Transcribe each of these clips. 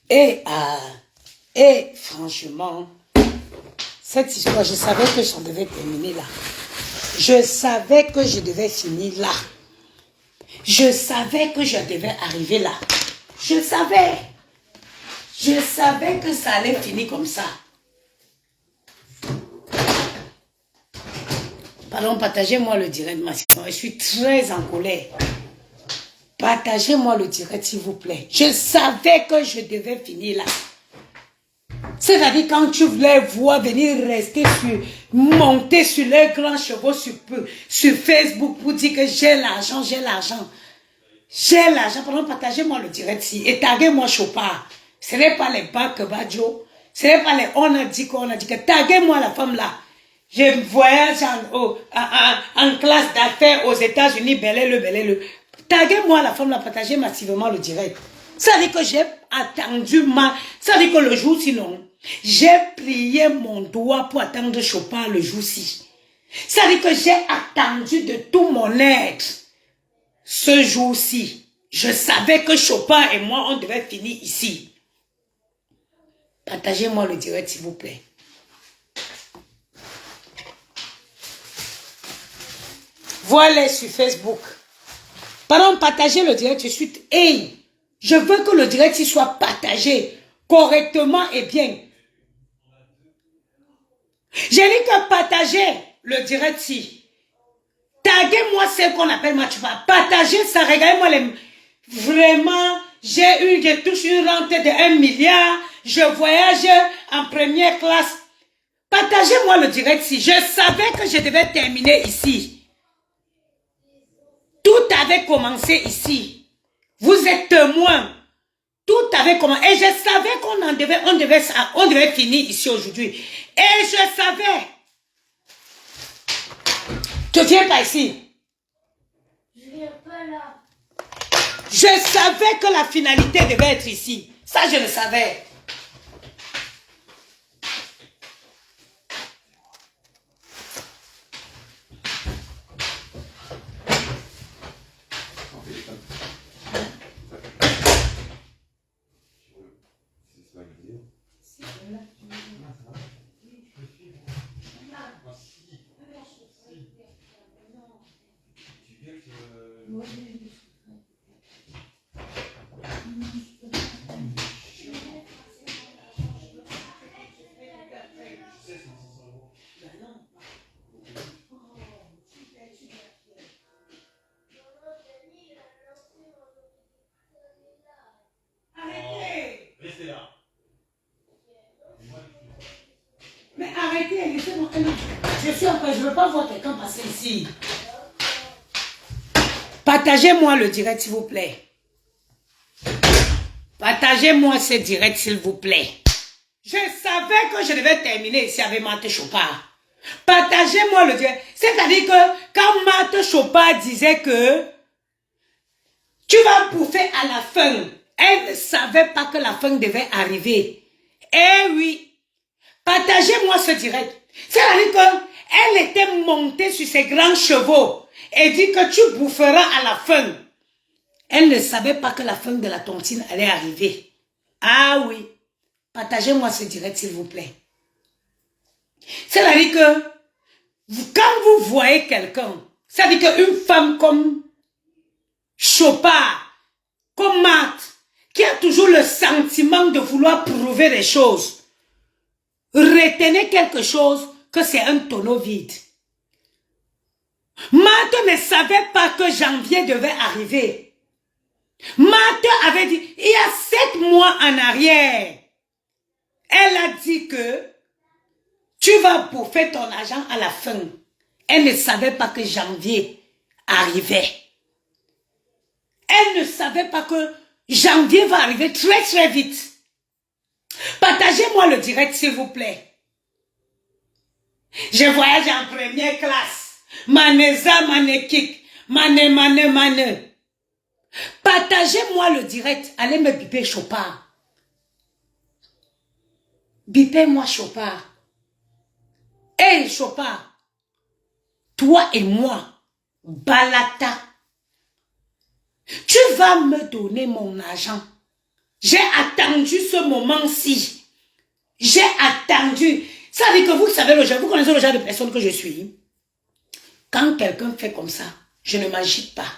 Et franchement, cette histoire, je savais que j'en devais terminer là. Je savais que je devais finir là. Je savais que je devais arriver là. Je savais. Je savais que ça allait finir comme ça. Pardon, partagez-moi le direct, ma soeur. Je suis très en colère. Partagez-moi le direct, s'il vous plaît. Je savais que je devais finir là. C'est-à-dire quand tu voulais voir venir rester monter sur les grands chevaux sur Facebook pour dire que j'ai l'argent, j'ai l'argent. J'ai l'argent. Pardon, partagez-moi le direct ici. Et taguez-moi Chopard. Ce n'est pas les bacs Badjo. Ce n'est pas les on a dit qu'on a dit que taguez-moi la femme là. Je voyage en classe d'affaires aux États-Unis, belé-le. Taguez-moi la femme là, partagez massivement le direct. Ça veut dire que j'ai attendu ça veut dire que le jour sinon, j'ai plié mon doigt pour attendre Chopard le jour-ci. Ça veut dire que j'ai attendu de tout mon être ce jour-ci. Je savais que Chopard et moi, on devait finir ici. Partagez-moi le direct, s'il vous plaît. Voilà sur Facebook. Pardon, partagez le direct tout de suite. Hey, je veux que le direct soit partagé correctement et bien. J'ai dit que partagez le direct ici. Taguez-moi ce qu'on appelle Matchba. Partagez ça, regardez-moi les... Vraiment, je touche une rente de 1 milliard. Je voyage en première classe. Partagez-moi le direct ici. Je savais que je devais terminer ici. Tout avait commencé ici. Vous êtes témoins. Tout avait commencé. Et je savais on devait finir ici aujourd'hui. Et je savais. Tu viens pas ici. Je viens pas là. Je savais que la finalité devait être ici. Ça, je le savais. Mais arrêtez, laissez-moi. Je ne veux pas voir quelqu'un passer ici. Partagez-moi le direct, s'il vous plaît. Partagez-moi ce direct, s'il vous plaît. Je savais que je devais terminer ici avec Marthe Chopard. Partagez-moi le direct. C'est-à-dire que quand Marthe Chopard disait que tu vas bouffer à la fin, elle ne savait pas que la fin devait arriver. Eh oui. Partagez-moi ce direct. C'est-à-dire qu'elle était montée sur ses grands chevaux et dit que tu boufferas à la fin. Elle ne savait pas que la fin de la tontine allait arriver. Ah oui. Partagez-moi ce direct, s'il vous plaît. C'est-à-dire que quand vous voyez quelqu'un, c'est-à-dire qu'une femme comme Chopard, comme Marthe, qui a toujours le sentiment de vouloir prouver des choses, retenez quelque chose, que c'est un tonneau vide. Marthe ne savait pas que janvier devait arriver. Marthe avait dit, il y a 7 mois en arrière, elle a dit que tu vas bouffer ton argent à la fin. Elle ne savait pas que janvier arrivait. Elle ne savait pas que janvier va arriver très très vite. Partagez-moi le direct, s'il vous plaît. Je voyage en première classe. Maneza, manekik. Mane. Partagez-moi le direct. Allez me biper Chopard. Bipez-moi Chopard. Hey Chopard. Toi et moi. Balata. Tu vas me donner mon argent J'ai attendu ce moment-ci. J'ai attendu. Ça veut dire que vous savez, vous connaissez le genre de personne que je suis. Quand quelqu'un fait comme ça, je ne m'agite pas.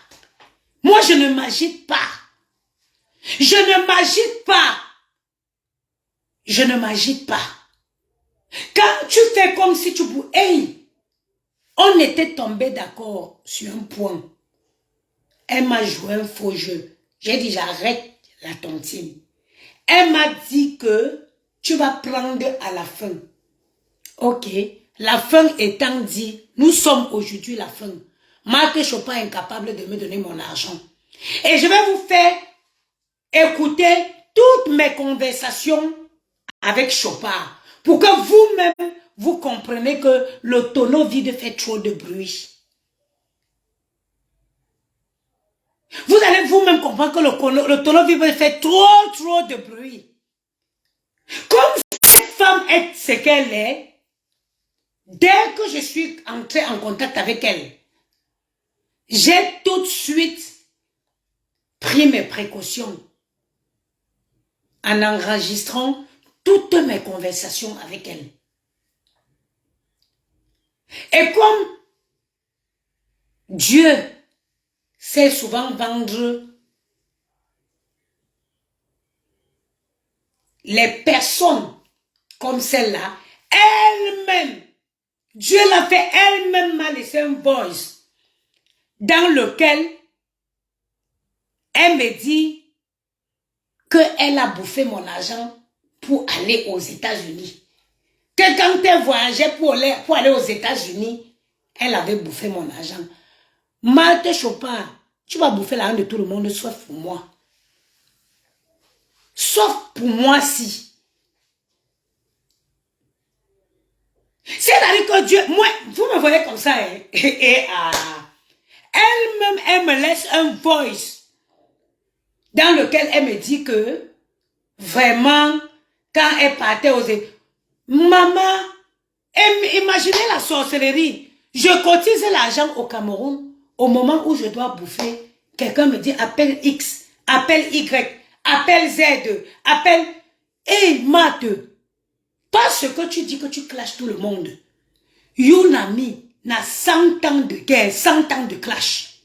Moi, je ne m'agite pas. Je ne m'agite pas. Je ne m'agite pas. Quand tu fais comme si tu pouvais... Hey, on était tombé d'accord sur un point. Elle m'a joué un faux jeu. J'ai dit, j'arrête la tontine. Elle m'a dit que tu vas prendre à la fin. Ok. La fin étant dit, nous sommes aujourd'hui la fin. Marc Chopin est incapable de me donner mon argent. Et je vais vous faire écouter toutes mes conversations avec Chopin pour que vous-même, vous compreniez que le tonneau vide fait trop de bruit. Vous allez vous-même comprendre que le tonneau vide fait trop de bruit. Comme cette femme est ce qu'elle est, dès que je suis entrée en contact avec elle, j'ai tout de suite pris mes précautions en enregistrant toutes mes conversations avec elle. Et comme Dieu sait souvent vendre les personnes comme celle-là, elle-même, Dieu l'a fait, elle-même m'a laissé un voice dans lequel elle me dit qu'elle a bouffé mon argent pour aller aux États-Unis. Que quand elle voyageait pour aller aux États-Unis, elle avait bouffé mon argent. Marthe Chopin, tu vas bouffer l'argent de tout le monde, sauf pour moi. Sauf pour moi, si. C'est-à-dire que Dieu, moi, vous me voyez comme ça, hein? Elle-même, elle me laisse un voice dans lequel elle me dit que, vraiment, quand elle partait aux États-Unis, maman, imaginez la sorcellerie. Je cotise l'argent au Cameroun, au moment où je dois bouffer, quelqu'un me dit, appelle X, appelle Y, appelle Z, appelle... Et Matt, parce que tu dis que tu clashes tout le monde. Younami n'a 100 ans de guerre, 100 ans de clash.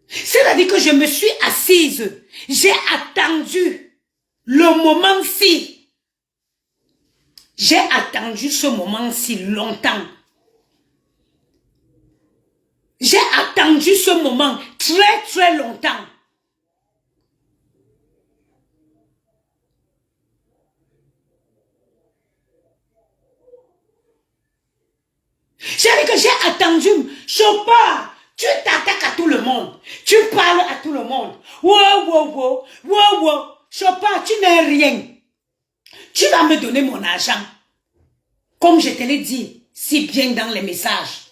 C'est-à-dire que je me suis assise, j'ai attendu le moment-ci. J'ai attendu ce moment-ci longtemps. J'ai attendu ce moment très longtemps. C'est-à-dire que j'ai attendu. Chopin, tu t'attaques à tout le monde. Tu parles à tout le monde. Wow. Chopin, tu n'es rien. Tu vas me donner mon argent. Comme je te l'ai dit si bien dans les messages.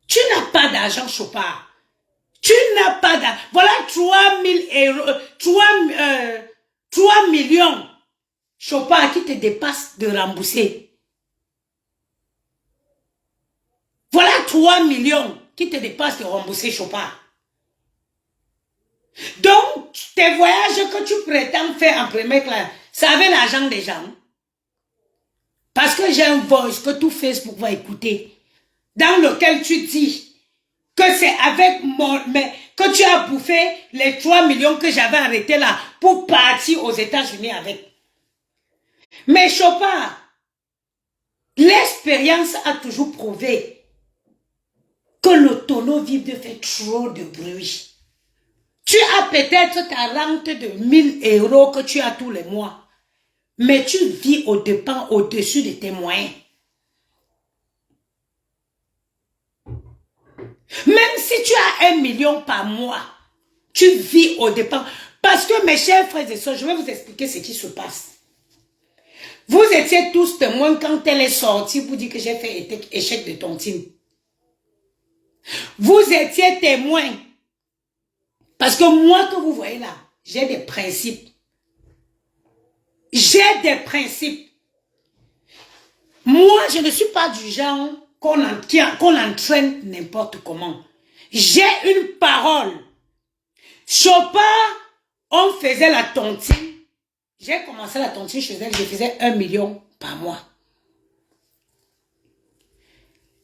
Tu n'as pas d'argent, Chopin. Tu n'as pas d'argent. Voilà 3 000 euros, 3 millions. Chopin qui te dépasse de rembourser. Voilà 3 millions qui te dépassent de rembourser, Chopin. Donc, tes voyages que tu prétends faire en première classe, c'est avec l'argent des gens. Parce que j'ai un voice que tout Facebook va écouter, dans lequel tu dis que c'est avec que tu as bouffé les 3 millions que j'avais arrêtés là pour partir aux États-Unis avec. Mais Chopin, l'expérience a toujours prouvé que le tonneau vide fait trop de bruit. Tu as peut-être ta rente de 1 000 euros que tu as tous les mois, mais tu vis au-dessus de tes moyens. Même si tu as 1 million par mois, tu vis au dépens. Parce que mes chers frères et sœurs, je vais vous expliquer ce qui se passe. Vous étiez tous témoins quand elle est sortie pour dire que j'ai fait échec de tontine. Vous étiez témoins. Parce que moi que vous voyez là, j'ai des principes. J'ai des principes. Moi, je ne suis pas du genre qu'on entraîne n'importe comment. J'ai une parole. Chopin on faisait la tontine. J'ai commencé la tontine chez elle, je faisais 1 million par mois.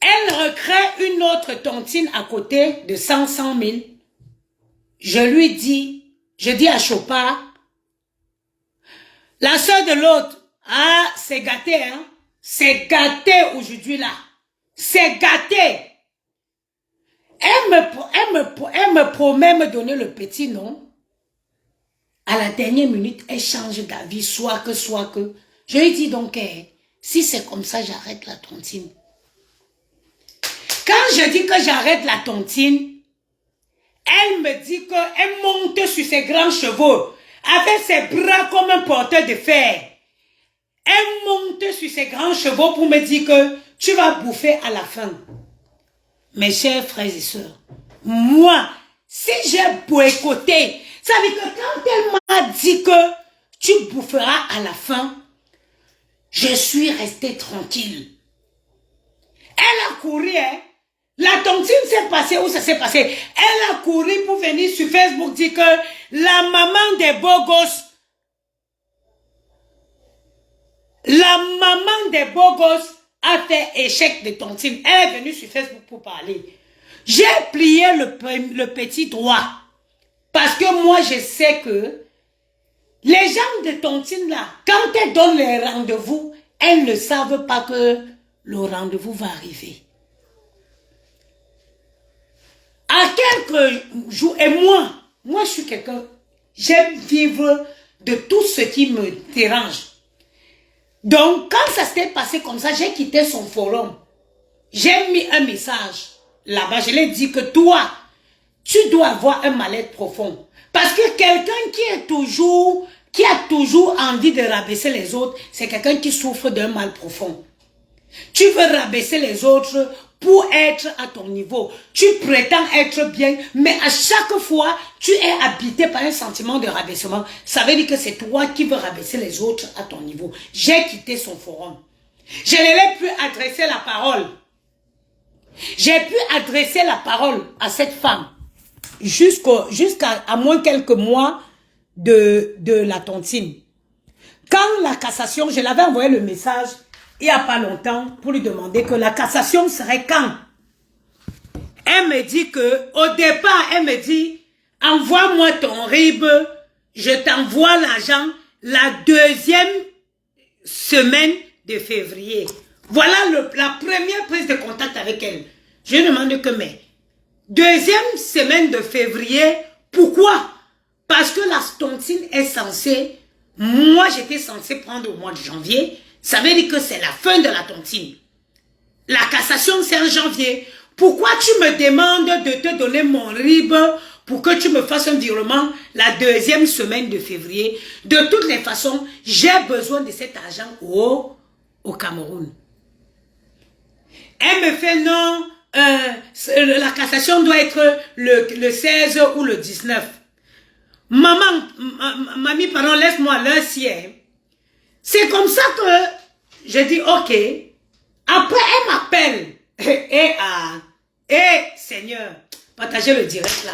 Elle recrée une autre tontine à côté de 100 000. Je lui dis, je dis à Chopard, la soeur de l'autre, ah, c'est gâté, hein? C'est gâté aujourd'hui là. C'est gâté. Elle me promet me donner le petit nom. À la dernière minute, elle change d'avis, soit que. Je lui dis donc, si c'est comme ça, j'arrête la tontine. Quand je dis que j'arrête la tontine, elle me dit qu'elle monte sur ses grands chevaux, avec ses bras comme un porteur de fer. Elle monte sur ses grands chevaux pour me dire que tu vas bouffer à la fin. Mes chers frères et sœurs, moi, si j'ai boycotté, ça veut dire que quand elle m'a dit que tu boufferas à la fin, je suis resté tranquille. Elle a couru, hein. La tontine s'est passée où ça s'est passé. Elle a couru pour venir sur Facebook dire que la maman des beaux gosses, a fait échec de tontine. Elle est venue sur Facebook pour parler. J'ai plié le petit droit. Parce que moi, je sais que les gens de tontine là, quand elles donnent les rendez-vous, elles ne savent pas que le rendez-vous va arriver. À quelques jours, et moi je suis quelqu'un, j'aime vivre de tout ce qui me dérange. Donc, quand ça s'était passé comme ça, j'ai quitté son forum. J'ai mis un message là-bas. Je lui ai dit que toi, tu dois avoir un mal-être profond. Parce que quelqu'un qui a toujours envie de rabaisser les autres, c'est quelqu'un qui souffre d'un mal profond. Tu veux rabaisser les autres pour être à ton niveau. Tu prétends être bien, mais à chaque fois, tu es habité par un sentiment de rabaissement. Ça veut dire que c'est toi qui veux rabaisser les autres à ton niveau. J'ai quitté son forum. Je ne l'ai plus adressé la parole. J'ai pu adresser la parole à cette femme jusqu'à moins quelques mois de la tontine. Quand la cassation, je l'avais envoyé le message il n'y a pas longtemps pour lui demander que la cassation serait quand. Elle me dit que, au départ, elle me dit, envoie-moi ton RIB, je t'envoie l'argent la 2e semaine de février. Voilà la première prise de contact avec elle. Je lui demande que, mais, 2e semaine de février, pourquoi? Parce que la tontine est censée, moi j'étais censée prendre au mois de janvier, ça veut dire que c'est la fin de la tontine. La cassation c'est en janvier. Pourquoi tu me demandes de te donner mon RIB pour que tu me fasses un virement la 2e semaine de février? De toutes les façons, j'ai besoin de cet argent au Cameroun. Elle me fait non, la cassation doit être le 16 ou le 19. Mamie, pardon, laisse-moi l'heure sienne. C'est comme ça que je dis ok. Après, elle m'appelle. Seigneur, partagez le direct là.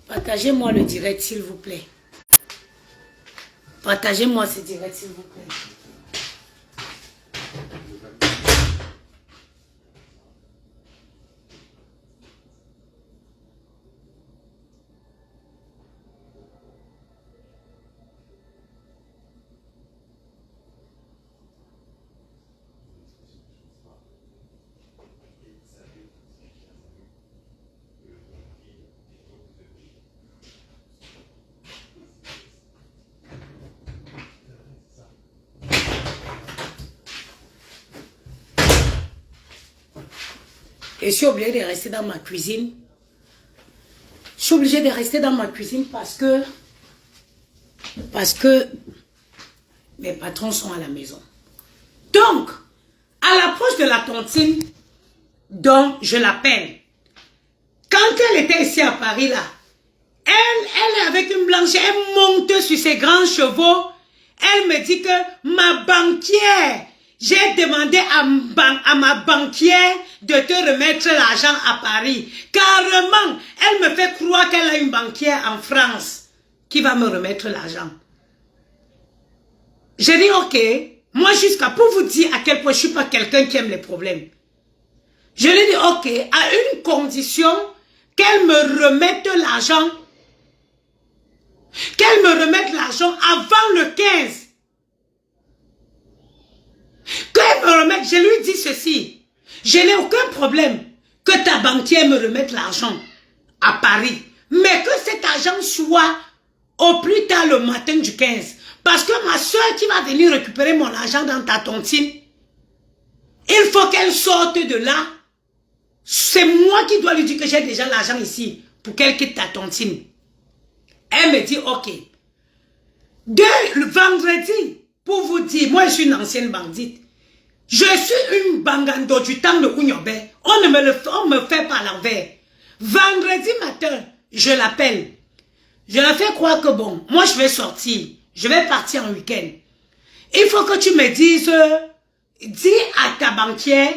Partagez-moi le direct, s'il vous plaît. Partagez-moi ce direct, s'il vous plaît. Et je suis obligée de rester dans ma cuisine. Je suis obligée de rester dans ma cuisine parce que mes patrons sont à la maison. Donc, à l'approche de la tontine, donc je l'appelle. Quand elle était ici à Paris, là, elle est avec une blanche, elle monte sur ses grands chevaux. Elle me dit que ma banquière, j'ai demandé à ma banquière de te remettre l'argent à Paris. Carrément, elle me fait croire qu'elle a une banquière en France qui va me remettre l'argent. J'ai dit ok, moi jusqu'à pour vous dire à quel point je ne suis pas quelqu'un qui aime les problèmes. Je lui ai dit ok, à une condition qu'elle me remette l'argent. Qu'elle me remette l'argent avant le 15. Qu'elle me remette, je lui dis ceci. Je n'ai aucun problème que ta banquière me remette l'argent à Paris. Mais que cet argent soit au plus tard le matin du 15. Parce que ma soeur qui va venir récupérer mon argent dans ta tontine, il faut qu'elle sorte de là. C'est moi qui dois lui dire que j'ai déjà l'argent ici pour qu'elle quitte ta tontine. Elle me dit ok. Le vendredi, pour vous dire, moi je suis une ancienne bandite. Je suis une bangando du temps de Ounyobe. On me fait pas l'envers. Vendredi matin, je l'appelle. Je la fais croire que bon, moi je vais sortir. Je vais partir en week-end. Il faut que tu me dises, dis à ta banquière,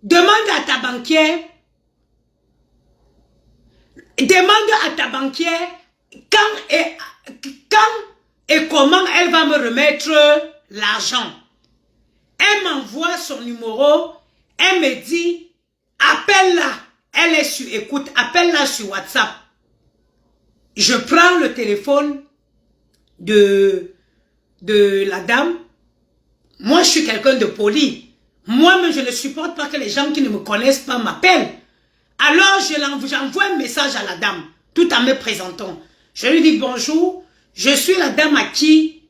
demande à ta banquière quand et comment elle va me remettre l'argent. Elle m'envoie son numéro, elle me dit, appelle-la, elle est sur écoute, appelle-la sur WhatsApp. Je prends le téléphone de la dame. Moi, je suis quelqu'un de poli. Moi-même, je ne supporte pas que les gens qui ne me connaissent pas m'appellent. Alors, j'envoie un message à la dame, tout en me présentant. Je lui dis bonjour, je suis la dame à qui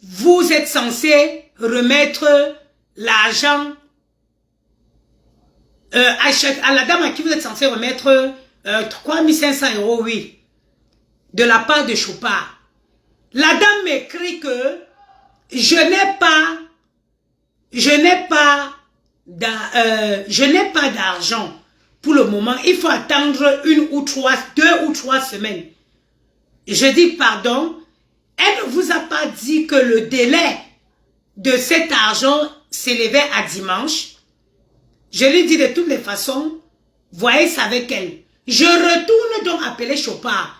vous êtes censé remettre l'argent, à la dame à qui vous êtes censé remettre 3500 €, oui, de la part de Chopard. La dame m'écrit que je n'ai pas d'argent pour le moment. Il faut attendre 2 ou 3 semaines. Je dis pardon. Elle ne vous a pas dit que le délai de cet argent s'élevait à dimanche. Je lui dis de toutes les façons, voyez ça avec elle. Je retourne donc appeler Chopard.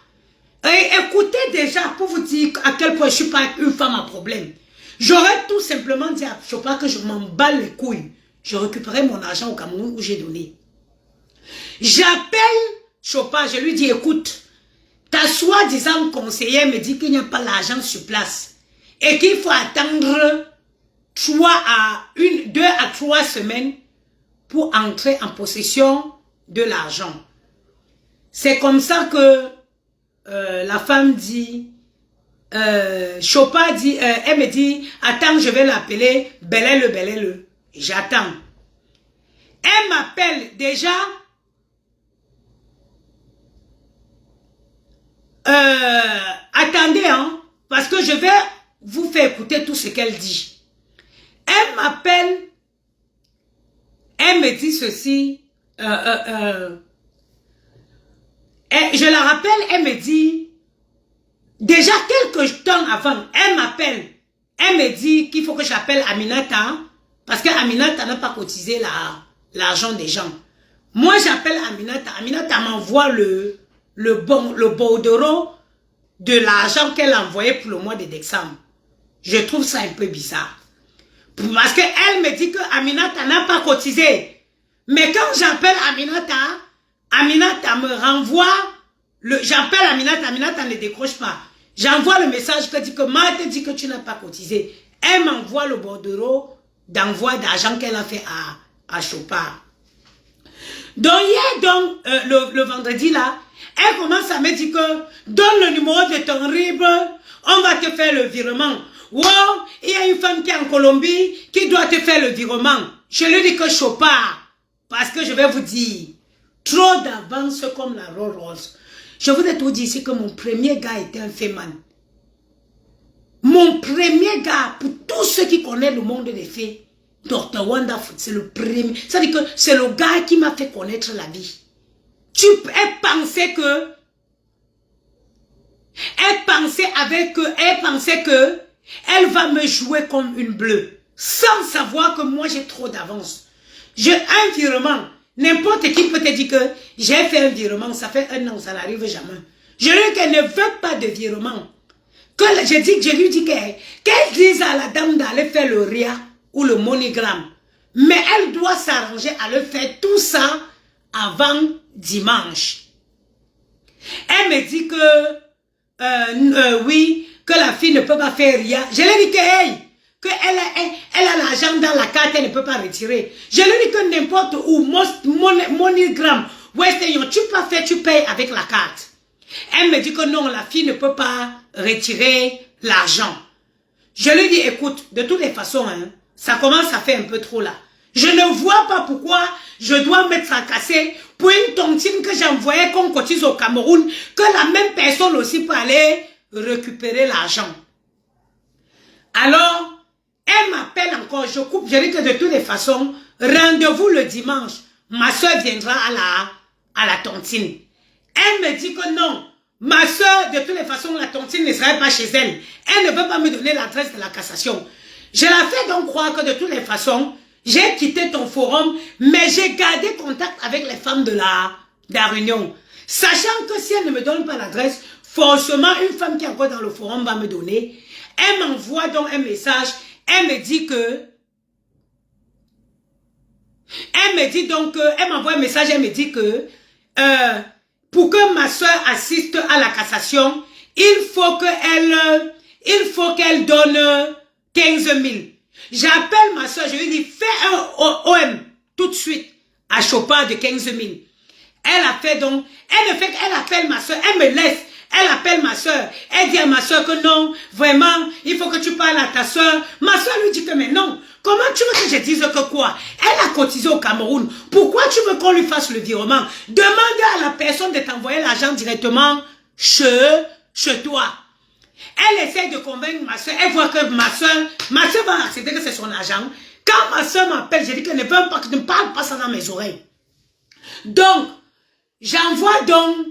Et écoutez déjà pour vous dire à quel point je ne suis pas une femme à problème. J'aurais tout simplement dit à Chopard que je m'en bats les couilles. Je récupérais mon argent au Cameroun où j'ai donné. J'appelle Chopard, je lui dis écoute, ta soi-disant conseillère me dit qu'il n'y a pas l'argent sur place et qu'il faut attendre 2 à 3 semaines pour entrer en possession de l'argent. C'est comme ça que la femme dit, Chopard dit, elle me dit, attends, je vais l'appeler, belez-le. J'attends. Elle m'appelle déjà. Attendez, hein, parce que je vais vous faire écouter tout ce qu'elle dit. Elle m'appelle, elle me dit ceci, je la rappelle, elle me dit, déjà quelques temps avant, elle m'appelle, elle me dit qu'il faut que j'appelle Aminata, parce que Aminata n'a pas cotisé l'argent des gens. Moi j'appelle Aminata, Aminata m'envoie le bordereau de l'argent qu'elle a envoyé pour le mois de décembre. Je trouve ça un peu bizarre. Parce qu'elle me dit que Aminata n'a pas cotisé. Mais quand j'appelle Aminata, Aminata me renvoie, j'appelle Aminata ne décroche pas. J'envoie le message qui dit que Marthe dit que tu n'as pas cotisé. Elle m'envoie le bordereau d'envoi d'argent qu'elle a fait à Chopard. Donc hier, le vendredi là, elle commence à me dire que donne le numéro de ton RIB, on va te faire le virement. Wow, il y a une femme qui est en Colombie qui doit te faire le virement. Je lui dis que Chopard, Parce que je vais vous dire, trop d'avance comme la Rolls Royce. Je voudrais tout dire ici que mon premier gars était un féman. Mon premier gars, pour tous ceux qui connaissent le monde des fées, Dr. Wonderful, c'est le premier. C'est-à-dire que c'est le gars qui m'a fait connaître la vie. Elle pensait que elle va me jouer comme une bleue, sans savoir que moi j'ai trop d'avance. Un virement, n'importe qui peut te dire que j'ai fait un virement, ça fait 1 an, ça n'arrive jamais. Je lui dis qu'elle ne veut pas de virement. Je lui dis qu'elle dise à la dame d'aller faire le RIA ou le MoneyGram. Mais elle doit s'arranger à le faire tout ça avant dimanche. Elle me dit que oui, que la fille ne peut pas faire RIA. Je lui dis que elle a l'argent dans la carte, elle ne peut pas retirer. Je lui dis que n'importe où, MoneyGram, Western Union, tu peux faire, tu payes avec la carte. Elle me dit que non, la fille ne peut pas retirer l'argent. Je lui dis, écoute, de toutes les façons, hein, ça commence à faire un peu trop là. Je ne vois pas pourquoi je dois me tracasser pour une tontine que j'envoyais qu'on cotise au Cameroun, que la même personne aussi peut aller récupérer l'argent. Alors, elle m'appelle encore, je coupe, je dis que de toutes les façons, rendez-vous le dimanche. Ma soeur viendra à la tontine. Elle me dit que non, ma soeur, de toutes les façons, la tontine ne serait pas chez elle. Elle ne veut pas me donner l'adresse de la cassation. Je la fais donc croire que de toutes les façons, j'ai quitté ton forum, mais j'ai gardé contact avec les femmes de la réunion. Sachant que si elle ne me donne pas l'adresse, forcément, une femme qui est encore dans le forum va me donner. Elle m'envoie donc un message. Elle me dit que... Elle m'envoie un message, elle me dit que... pour que ma soeur assiste à la cassation, il faut qu'elle donne 15 000. J'appelle ma soeur, je lui dis, fais un OM tout de suite à Chopin de 15 000. Elle a fait donc, elle appelle ma soeur, elle me laisse, elle appelle ma soeur, elle dit à ma soeur que non, vraiment, il faut que tu parles à ta soeur. Ma soeur lui dit que mais non, comment tu veux que je dise que quoi? Elle a cotisé au Cameroun, pourquoi tu veux qu'on lui fasse le virement? Demande à la personne de t'envoyer l'argent directement chez toi. Elle essaie de convaincre ma soeur, elle voit que ma soeur va accepter que c'est son argent. Quand ma soeur m'appelle, je dis que ne parle pas ça dans mes oreilles. Donc, j'envoie donc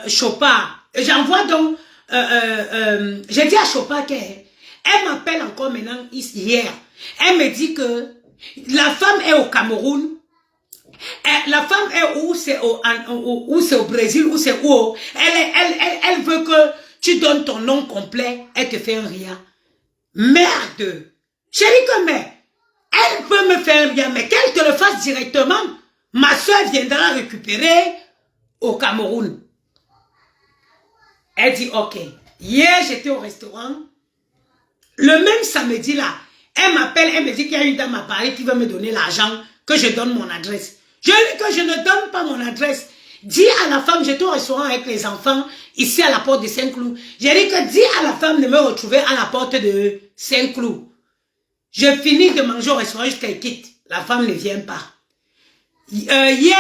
Chopin. J'envoie donc j'ai dit à Chopin qu'elle m'appelle encore maintenant hier. Elle me dit que la femme est au Cameroun. La femme est où? C'est au Brésil, où c'est où? Elle veut que tu donnes ton nom complet. Elle te fait un RIA. Merde! J'ai dit que mais elle peut me faire un RIA, mais qu'elle te le fasse directement. Ma soeur viendra récupérer au Cameroun. Elle dit ok. Hier j'étais au restaurant. Le même samedi là, elle m'appelle, elle me dit qu'il y a une dame à Paris qui veut me donner l'argent, que je donne mon adresse. Je dis que je ne donne pas mon adresse. Dis à la femme, j'étais au restaurant avec les enfants, ici à la porte de Saint-Cloud. J'ai dit que dis à la femme de me retrouver à la porte de Saint-Cloud. Je finis de manger au restaurant jusqu'à qu'elle quitte. La femme ne vient pas. Hier,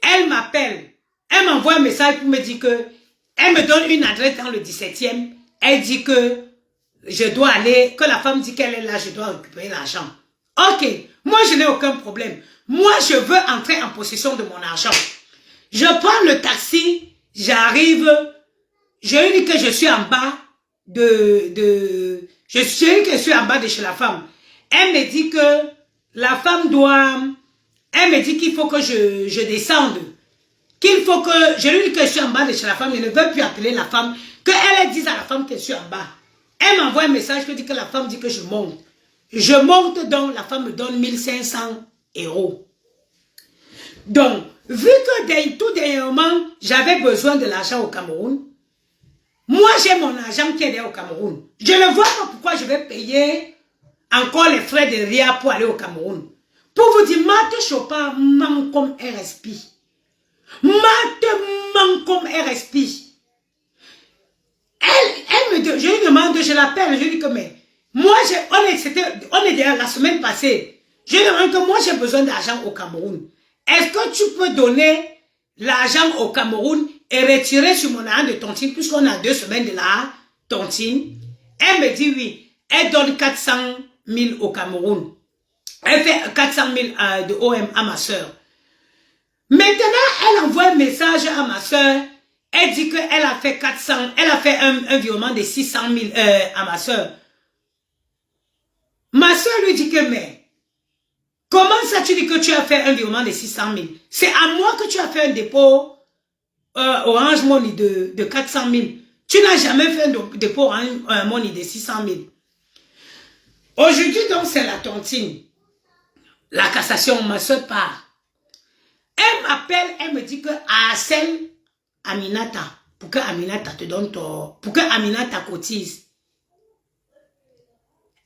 elle m'appelle. Elle m'envoie un message pour me dire que elle me donne une adresse dans le 17e. Elle dit que je dois aller, que la femme dit qu'elle est là, je dois récupérer l'argent. Ok, moi je n'ai aucun problème. Moi je veux entrer en possession de mon argent. Je prends le taxi, j'arrive, je lui dis que je suis en bas de chez la femme. Elle me dit que la femme doit, elle me dit qu'il faut que je descende. Qu'il faut que, je lui dis que je suis en bas de chez la femme, je ne veux plus appeler la femme, qu'elle dise à la femme que je suis en bas. Elle m'envoie un message qui dit que la femme dit que je monte. Je monte donc, la femme me donne 1500 €. Donc, vu que tout dernièrement, j'avais besoin de l'argent au Cameroun, moi j'ai mon argent qui est là au Cameroun. Je ne vois pas pourquoi je vais payer encore les frais de RIA pour aller au Cameroun. Pour vous dire, Marthe Chopin manque comme RSP. Marthe manque comme RSP. Je lui demande, je l'appelle, je lui dis que mais, moi, on est déjà la semaine passée. Je lui demande que moi, j'ai besoin d'argent au Cameroun. Est-ce que tu peux donner l'argent au Cameroun et retirer sur mon argent de tontine, puisqu'on a 2 semaines de la tontine? Elle me dit oui. Elle donne 400 000 au Cameroun. Elle fait 400 000 de OM à ma soeur. Maintenant, elle envoie un message à ma soeur. Elle dit qu'elle a fait 400, elle a fait un virement de 600 000 à ma soeur. Ma soeur lui dit que mais, comment ça tu dis que tu as fait un virement de 600 000? C'est à moi que tu as fait un dépôt Orange Money de 400 000. Tu n'as jamais fait un dépôt Orange Money de 600 000. Aujourd'hui, donc, c'est la tontine. La cassation, ma soeur part. Elle m'appelle, elle me dit que harcèle Aminata, pour que Aminata te donne tort, pour que Aminata cotise.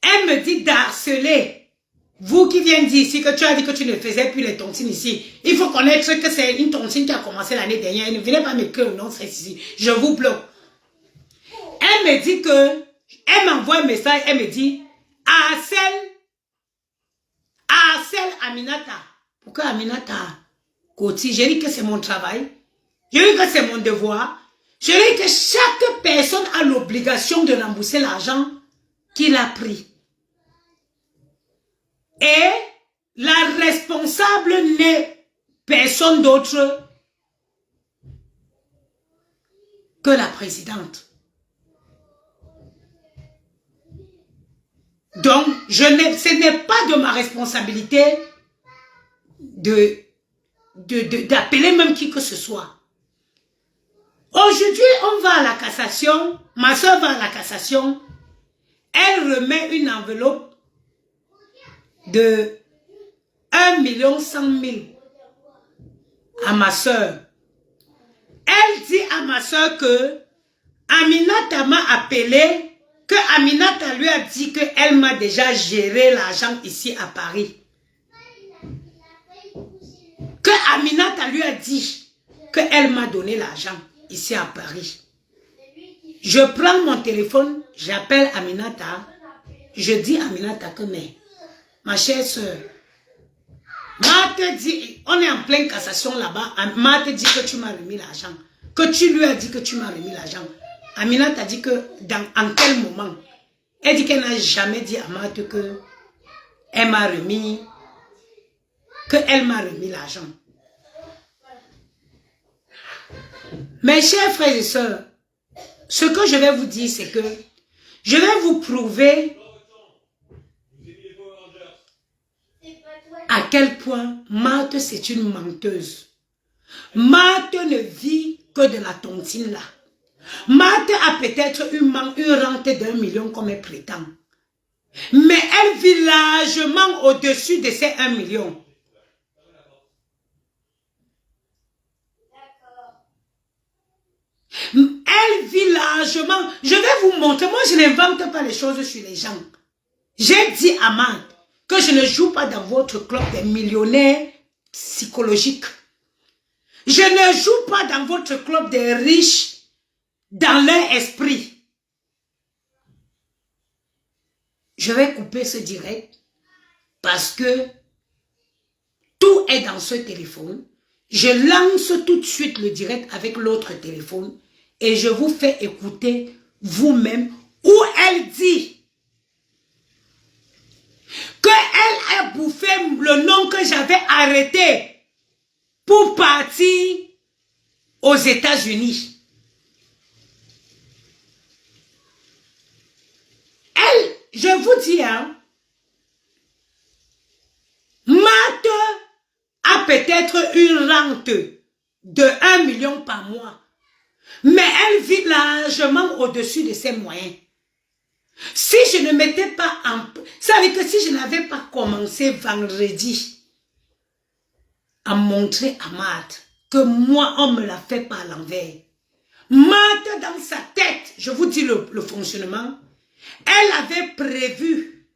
Elle me dit d'harceler. Vous qui viens dire ici que tu as dit que tu ne faisais plus les tontines ici, il faut connaître que c'est une tontine qui a commencé l'année dernière. Ne venez pas m'écrire non, c'est ici. Je vous bloque. Elle me dit que, elle m'envoie un message, elle me dit, harcèle Aminata. Pourquoi Aminata cotise? J'ai dit que c'est mon travail. J'ai dit que c'est mon devoir. J'ai dit que chaque personne a l'obligation de rembourser l'argent qu'il a pris. Et la responsable n'est personne d'autre que la présidente. Donc, ce n'est pas de ma responsabilité d'appeler même qui que ce soit. Aujourd'hui, on va à la cassation, ma soeur va à la cassation, elle remet une enveloppe de 1 100 000 à ma soeur. Elle dit à ma soeur que Aminata m'a appelé, que Aminata lui a dit qu'elle m'a déjà géré l'argent ici à Paris. Que Aminata lui a dit qu'elle m'a donné l'argent ici à Paris. Je prends mon téléphone, j'appelle Aminata, je dis à Aminata que mais, ma chère soeur, Ma te dit, on est en pleine cassation là-bas, Ma te dit que tu m'as remis l'argent, que tu lui as dit que tu m'as remis l'argent. Amina t'a dit que en quel moment? Elle dit qu'elle n'a jamais dit à Marthe que elle m'a remis, qu'elle m'a remis l'argent. Mes chers frères et sœurs, ce que je vais vous dire, c'est que je vais vous prouver à quel point Marthe c'est une menteuse. Marthe ne vit que de la tontine là. Marthe a peut-être une rente d'1 million comme elle prétend. Mais elle vit largement au-dessus de ces 1 million. Elle vit largement. Je vais vous montrer. Moi, je n'invente pas les choses sur les gens. J'ai dit à Marthe que je ne joue pas dans votre club des millionnaires psychologiques. Je ne joue pas dans votre club des riches dans leur esprit. Je vais couper ce direct parce que tout est dans ce téléphone. Je lance tout de suite le direct avec l'autre téléphone et je vous fais écouter vous-même où elle dit qu'elle a bouffé le nom que j'avais arrêté pour partir aux États-Unis. Elle, je vous dis, hein, Marthe a peut-être une rente de 1 million par mois, mais elle vit largement au-dessus de ses moyens. Si je ne m'étais pas en... Ça veut dire que si je n'avais pas commencé vendredi à montrer à Marthe que moi, on me l'a fait par l'envers. Marthe, dans sa tête, je vous dis le fonctionnement, elle avait prévu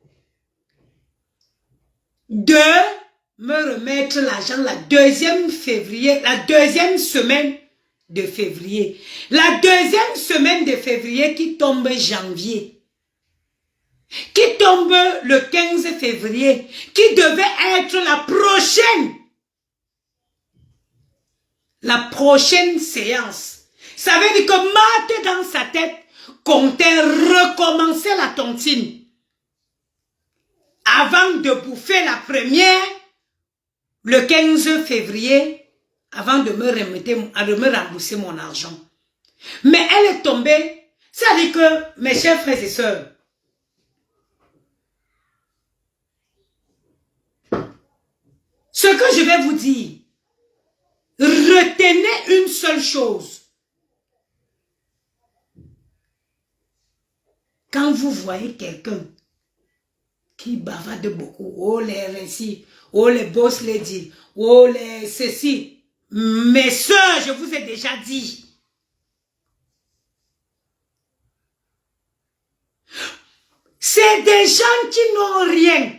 de me remettre l'argent la 2e février, la 2e semaine de février. La deuxième semaine de février qui tombe janvier. Qui tombe le 15 février. Qui devait être la prochaine séance. Ça veut dire que Marthe dans sa tête comptait recommencer la tontine. Avant de bouffer la première, le 15 février, avant de me rembourser mon argent. Mais elle est tombée, ça veut dire que, mes chers frères et sœurs, ce que je vais vous dire, retenez une seule chose. Quand vous voyez quelqu'un qui bavarde beaucoup, oh les récits, oh les boss lady, oh les ceci, mes soeurs, je vous ai déjà dit. C'est des gens qui n'ont rien.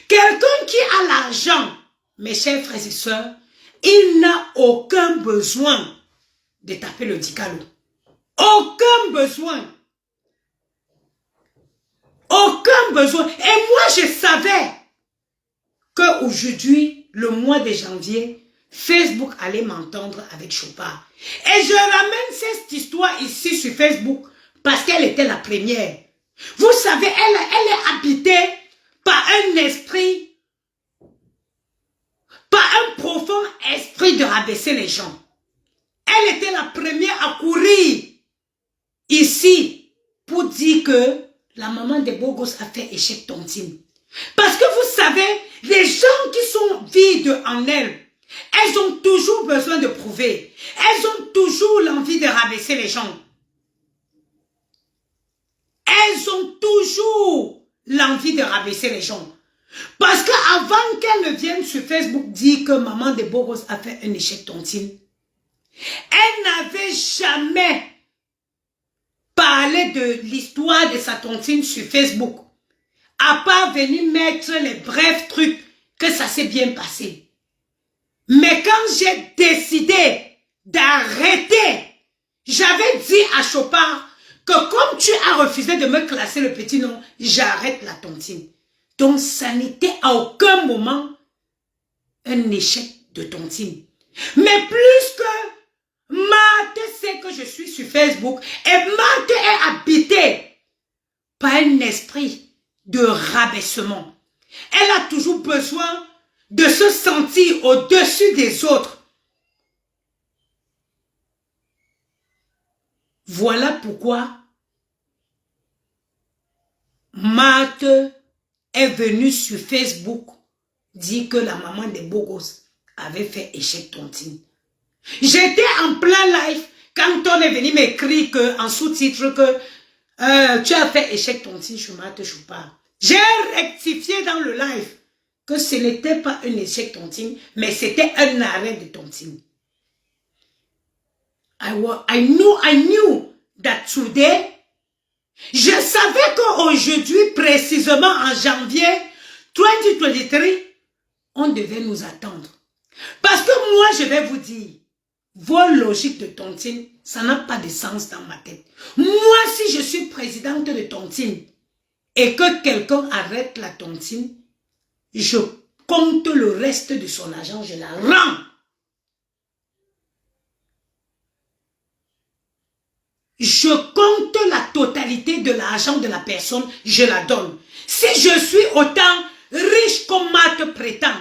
Quelqu'un qui a l'argent, mes chers frères et sœurs, il n'a aucun besoin de taper le dicalo. Aucun besoin. Aucun besoin. Et moi, je savais qu'aujourd'hui, le mois de janvier, Facebook allait m'entendre avec Chopard. Et je ramène cette histoire ici sur Facebook parce qu'elle était la première. Vous savez, elle est habitée par un esprit, par un profond esprit de rabaisser les gens. Elle était la première à courir ici pour dire que la maman des beaux gosses a fait échec tontine. Parce que vous savez, les gens qui sont vides en elles, elles ont toujours besoin de prouver. Elles ont toujours l'envie de rabaisser les gens. Elles ont toujours l'envie de rabaisser les gens. Parce qu'avant qu'elles ne viennent sur Facebook dire que maman des beaux gosses a fait un échec tontine, elle n'avait jamais parlé de l'histoire de sa tontine sur Facebook. À part venir mettre les brefs trucs que ça s'est bien passé. Mais quand j'ai décidé d'arrêter, j'avais dit à Chopard que comme tu as refusé de me classer le petit nom, j'arrête la tontine. Donc ça n'était à aucun moment un échec de tontine. Mais plus que Marthe sait que je suis sur Facebook et Marthe est habitée par un esprit de rabaissement. Elle a toujours besoin de se sentir au-dessus des autres. Voilà pourquoi Marthe est venue sur Facebook dire que la maman des beaux gosses avait fait échec tontine. J'étais en plein live quand on est venu m'écrire en sous-titre que tu as fait échec tontine sur Marthe Chopard. J'ai rectifié dans le live que ce n'était pas un échec tontine, mais c'était un arrêt de tontine. I knew that today, je savais qu'aujourd'hui, précisément en janvier 2023, on devait nous attendre. Parce que moi, je vais vous dire, vos logiques de tontine, ça n'a pas de sens dans ma tête. Moi, si je suis présidente de tontine et que quelqu'un arrête la tontine, je compte le reste de son argent, je la rends. Je compte la totalité de l'argent de la personne, je la donne. Si je suis autant riche comme Marthe prétend,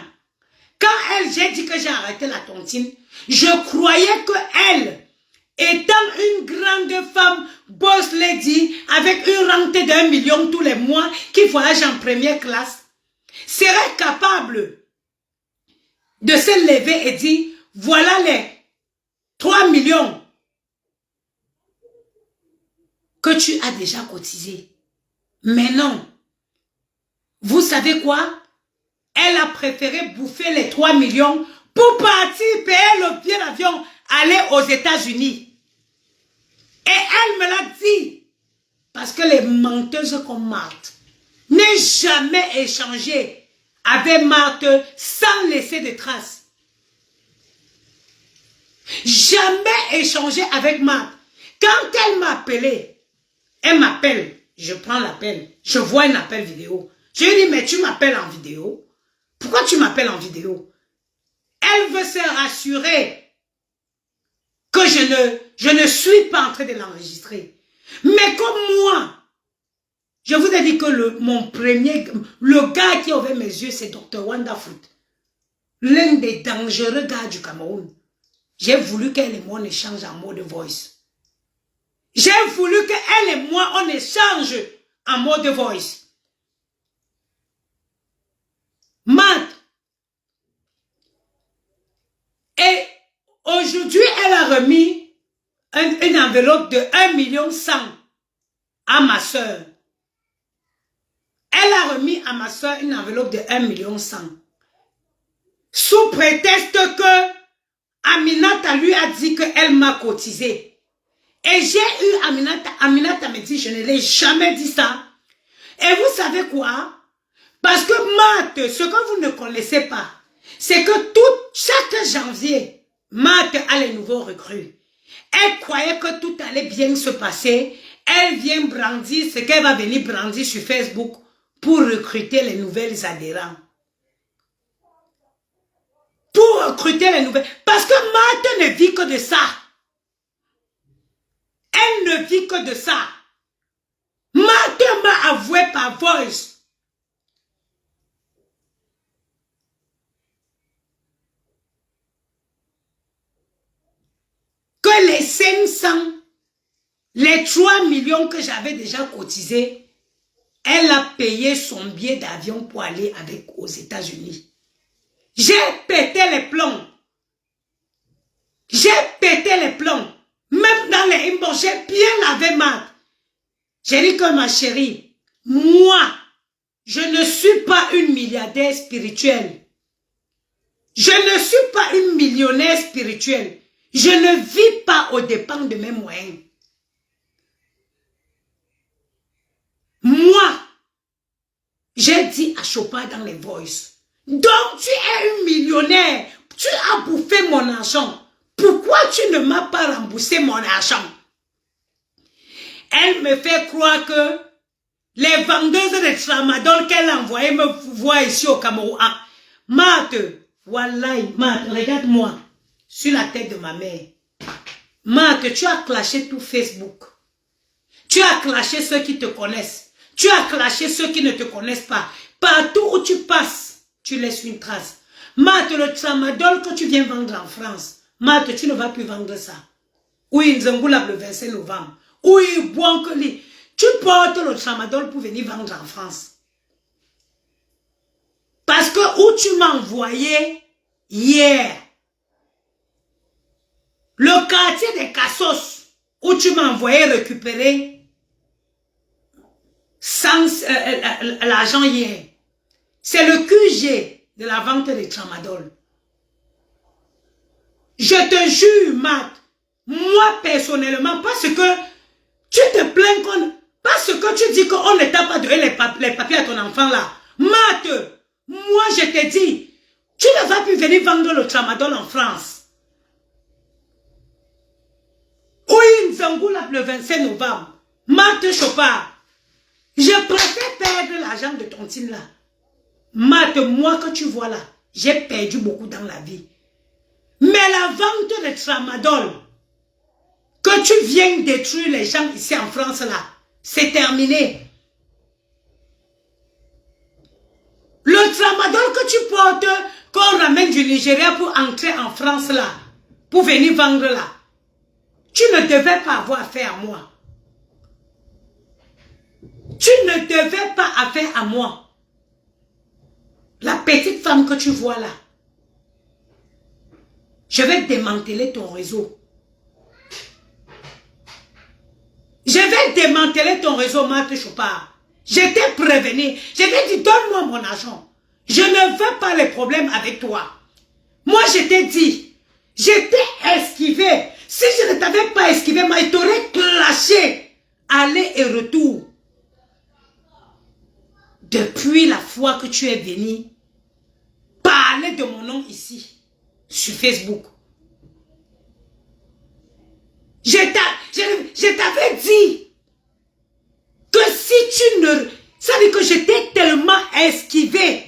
quand j'ai dit que j'ai arrêté la tontine, je croyais qu'elle, étant une grande femme, boss lady, avec une rente d'1 million tous les mois, qui voyage en première classe, serait capable de se lever et dire, voilà les 3 millions que tu as déjà cotisé. Mais non. Vous savez quoi? Elle a préféré bouffer les 3 millions pour partir payer le billet d'avion, aller aux États-Unis. Et elle me l'a dit. Parce que les menteuses comme Marthe n'ont jamais échangé avec Marthe sans laisser de traces. Jamais échangé avec Marthe. Quand elle m'a appelé, elle m'appelle, je prends l'appel, je vois un appel vidéo. Je lui dis, mais tu m'appelles en vidéo? Pourquoi tu m'appelles en vidéo? Elle veut se rassurer que je ne suis pas en train de l'enregistrer. Mais comme moi, je vous ai dit que le gars qui a ouvert mes yeux, c'est Dr. Wanda Fruit. L'un des dangereux gars du Cameroun. J'ai voulu qu'elle et moi on échange en mode voice. J'ai voulu qu'elle et moi on échange en mode voice. Matt. Et aujourd'hui, elle a remis une enveloppe de 1,1 million à ma soeur. Elle a remis à ma soeur une enveloppe de 1,1 million. Sous prétexte que Aminata lui a dit qu'elle m'a cotisé. Et j'ai eu Aminata me dit, je ne l'ai jamais dit ça. Et vous savez quoi? Parce que Marthe, ce que vous ne connaissez pas, c'est que chaque janvier, Marthe a les nouveaux recrues. Elle croyait que tout allait bien se passer. Elle vient brandir ce qu'elle va venir brandir sur Facebook pour recruter les nouvelles adhérents. Pour recruter les nouvelles. Parce que Marthe ne vit que de ça. Elle ne vit que de ça. Marthe m'a avoué par voice que les 500, les 3 millions que j'avais déjà cotisés, elle a payé son billet d'avion pour aller aux États-Unis. J'ai pété les plombs. J'ai pété les plombs. Même dans les inbox, j'ai bien lavé Marthe. J'ai dit que ma chérie, moi, je ne suis pas une milliardaire spirituelle. Je ne suis pas une millionnaire spirituelle. Je ne vis pas aux dépens de mes moyens. Moi, j'ai dit à Chopin dans les voices, donc tu es une millionnaire, tu as bouffé mon argent. Pourquoi tu ne m'as pas remboursé mon argent? Elle me fait croire que les vendeuses de tramadol qu'elle a envoyées me voient ici au Cameroun. Ah, Marthe, wallahi, Marthe, regarde-moi sur la tête de ma mère. Marthe, tu as clashé tout Facebook. Tu as clashé ceux qui te connaissent. Tu as clashé ceux qui ne te connaissent pas. Partout où tu passes, tu laisses une trace. Marthe, le tramadol que tu viens vendre en France, Marthe, tu ne vas plus vendre ça. Oui, Nzangoula le 25 novembre. Oui, Bouankeli. Tu portes le tramadol pour venir vendre en France. Parce que où tu m'as envoyé hier, le quartier des Cassos, où tu m'as envoyé récupérer l'argent hier, c'est le QG de la vente des tramadol. Je te jure, Matt, moi personnellement, parce que tu te plains parce que tu dis qu'on ne t'a pas donné les papiers à ton enfant là. Matt, moi je te dis, tu ne vas plus venir vendre le tramadol en France. Oui, Nzangoula le 25 novembre. Matt Chopard, je préfère perdre l'argent de ton team là. Matt, moi que tu vois là, j'ai perdu beaucoup dans la vie. Mais la vente de tramadol, que tu viens détruire les gens ici en France là, c'est terminé. Le tramadol que tu portes, qu'on ramène du Nigeria pour entrer en France là, pour venir vendre là, tu ne devais pas avoir affaire à moi. Tu ne devais pas affaire à moi. La petite femme que tu vois là, je vais démanteler ton réseau. Je vais démanteler ton réseau, Marthe Chopard. Je t'ai prévenu. Je t'ai dit, donne-moi mon argent. Je ne veux pas les problèmes avec toi. Moi, je t'ai dit, je t'ai esquivé. Si je ne t'avais pas esquivé, moi, je t'aurais clashé. Aller et retour. Depuis la fois que tu es venu parler de mon nom ici, sur Facebook. Je t'avais dit que si tu ne... Ça veut dire que je t'ai tellement esquivé.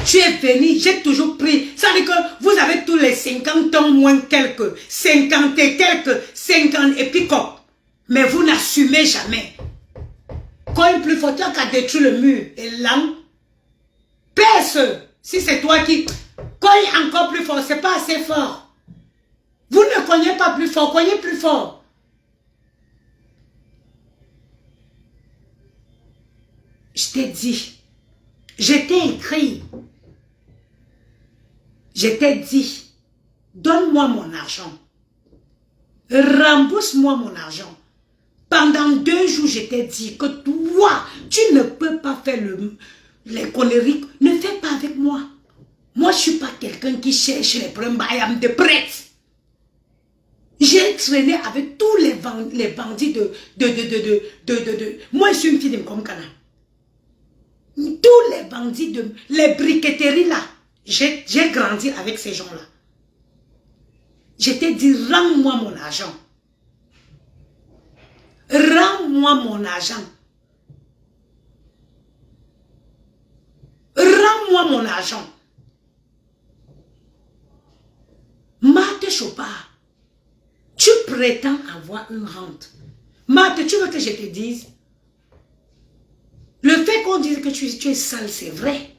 Tu es venu, j'ai toujours pris. Ça veut dire que vous avez tous les 50 ans, moins quelques, 50 et quelques, 50 et puis quoi. Mais vous n'assumez jamais. Quand il est plus fort, tu as qu'à détruire le mur. Et là, perce. Si c'est toi qui... Quand il est encore plus fort, c'est pas assez fort. Vous ne cognez pas plus fort, cognez plus fort. Je t'ai dit, je t'ai écrit, je t'ai dit, donne-moi mon argent, rembourse-moi mon argent. Pendant 2 jours, je t'ai dit que toi, tu ne peux pas faire les conneries, ne fais pas avec moi. Moi, je ne suis pas quelqu'un qui cherche les problèmes de prêtre. J'ai traîné avec tous les bandits Moi, je suis une fille de Mkomkana. Tous les bandits les briqueteries là, j'ai grandi avec ces gens-là. Je t'ai dit, rends-moi mon argent. Rends-moi mon argent. Rends-moi mon argent. Marthe Chopard, tu prétends avoir une rente. Marthe, tu veux que je te dise? Le fait qu'on dise que tu es sale, c'est vrai.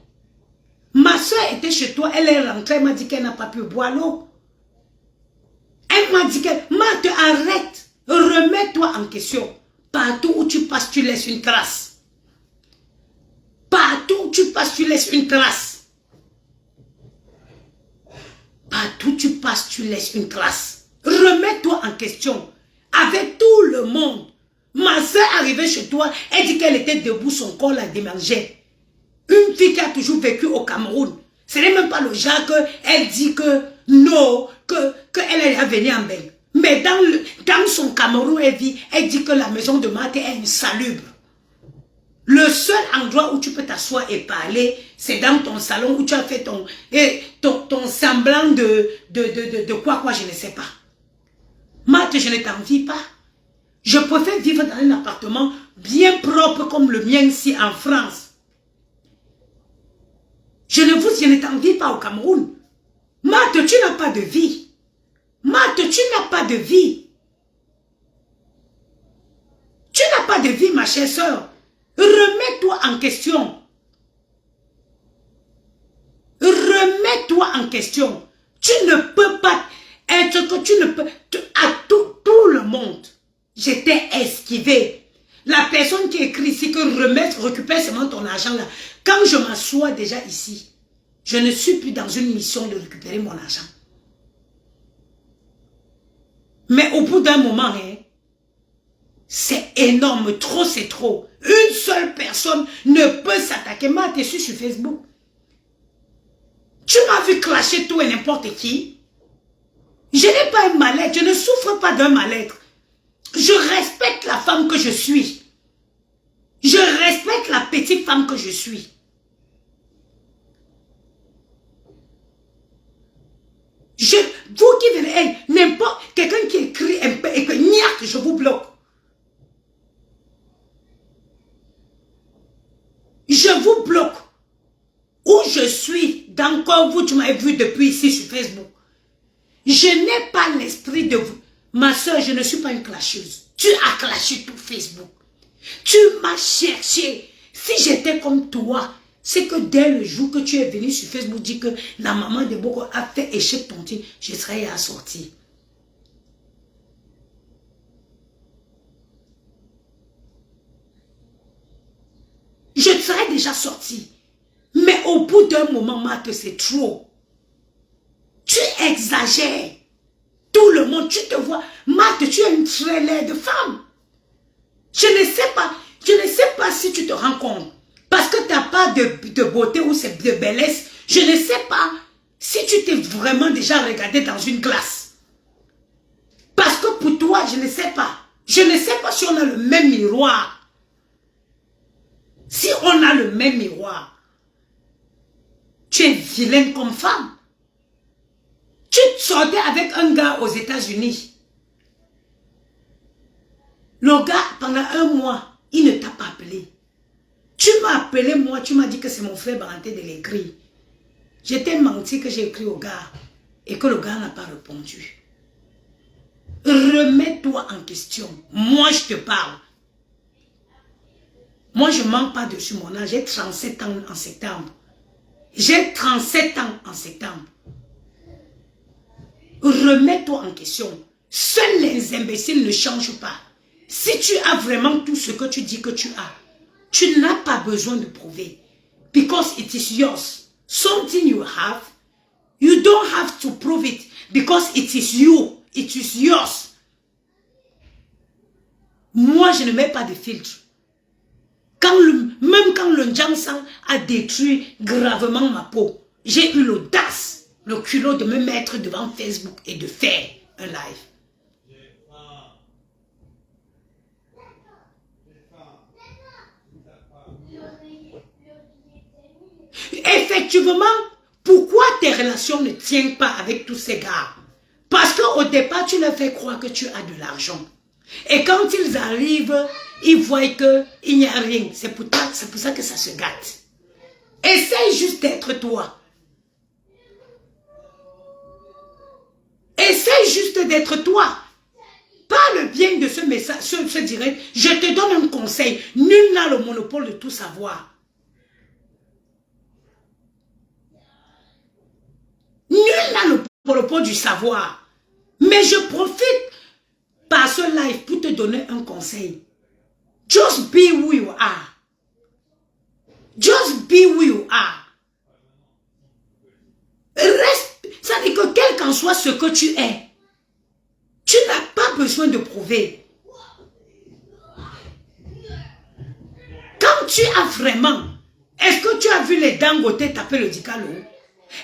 Ma soeur était chez toi, elle est rentrée, elle m'a dit qu'elle n'a pas pu boire l'eau. Elle m'a dit qu'elle... Marthe, arrête, remets-toi en question. Partout où tu passes, tu laisses une trace. Partout où tu passes, tu laisses une trace. Partout où tu passes, tu laisses une trace. Remets-toi en question. Avec tout le monde. Ma soeur arrivait chez toi, elle dit qu'elle était debout, son corps la démangeait. Une fille qui a toujours vécu au Cameroun. Ce n'est même pas le genre qu'elle dit que non, qu'elle est venue en Belgique. Mais dans son Cameroun, elle dit que la maison de Marthe est insalubre. Le seul endroit où tu peux t'asseoir et parler, c'est dans ton salon où tu as fait ton semblant de quoi, je ne sais pas. Marthe, je ne t'envie pas. Je préfère vivre dans un appartement bien propre comme le mien ici en France. Je ne t'envie pas au Cameroun. Marthe, tu n'as pas de vie. Marthe, tu n'as pas de vie. Tu n'as pas de vie, ma chère soeur. Remets-toi en question. Remets-toi en question. Tu ne peux pas être que tu ne peux... À tout le monde, je t'ai esquivé. La personne qui écrit ici que récupère seulement ton argent là. Quand je m'assois déjà ici, je ne suis plus dans une mission de récupérer mon argent. Mais au bout d'un moment, hein, c'est énorme, trop c'est trop. Une seule personne ne peut s'attaquer. Moi, tu es sur Facebook. Tu m'as vu clasher tout et n'importe qui. Je n'ai pas un mal-être, je ne souffre pas d'un mal-être. Je respecte la femme que je suis. Je respecte la petite femme que je suis. Vous qui venez, n'importe, quelqu'un qui écrit et que niaque, je vous bloque. Je vous bloque. Où je suis, dans quoi vous, tu m'avez vu depuis ici sur Facebook. Je n'ai pas l'esprit de vous. Ma soeur, je ne suis pas une clasheuse. Tu as clashé tout Facebook. Tu m'as cherché. Si j'étais comme toi, c'est que dès le jour que tu es venu sur Facebook dire que la maman de Boko a fait échec tontine, je serais assorti. Je serais déjà sorti. Mais au bout d'un moment, Marthe, c'est trop. Tu exagères. Tout le monde, tu te vois. Marthe, tu es une très laide femme. Je ne sais pas si tu te rends compte. Parce que tu n'as pas de beauté ou de bellesse. Je ne sais pas si tu t'es vraiment déjà regardé dans une glace. Parce que pour toi, je ne sais pas. Je ne sais pas si on a le même miroir. Si on a le même miroir. Tu es vilaine comme femme. Tu sortais avec un gars aux États-Unis. Le gars, pendant un mois, il ne t'a pas appelé. Tu m'as appelé, moi, tu m'as dit que c'est mon frère Baranté de l'écrit. J'étais menti que j'ai écrit au gars et que le gars n'a pas répondu. Remets-toi en question. Moi, je te parle. Moi, je ne mens pas dessus mon âge. J'ai 37 ans en septembre. J'ai 37 ans en septembre. Remets-toi en question. Seuls les imbéciles ne changent pas. Si tu as vraiment tout ce que tu dis que tu n'as pas besoin de prouver. Because it is yours. Something you have, you don't have to prove it. Because it is you. It is yours. Moi, je ne mets pas de filtre. Même quand le Jansan a détruit gravement ma peau, j'ai eu l'audace, le culot de me mettre devant Facebook et de faire un live. Effectivement, pourquoi tes relations ne tiennent pas avec tous ces gars? Parce qu'au départ, tu leur fais croire que tu as de l'argent. Et quand ils arrivent, ils voient qu'il n'y a rien. C'est pour ça que ça se gâte. Essaye juste d'être toi. Essaye juste d'être toi. Pas le bien de ce message, ce direct. Je te donne un conseil. Nul n'a le monopole de tout savoir. Nul n'a le monopole du savoir. Mais je profite par ce live pour te donner un conseil. Just be who you are. Just be who you are. Reste, ça dit que quel qu'en soit ce que tu es, tu n'as pas besoin de prouver. Quand tu as vraiment, est-ce que tu as vu les Dangote taper le Dicalo?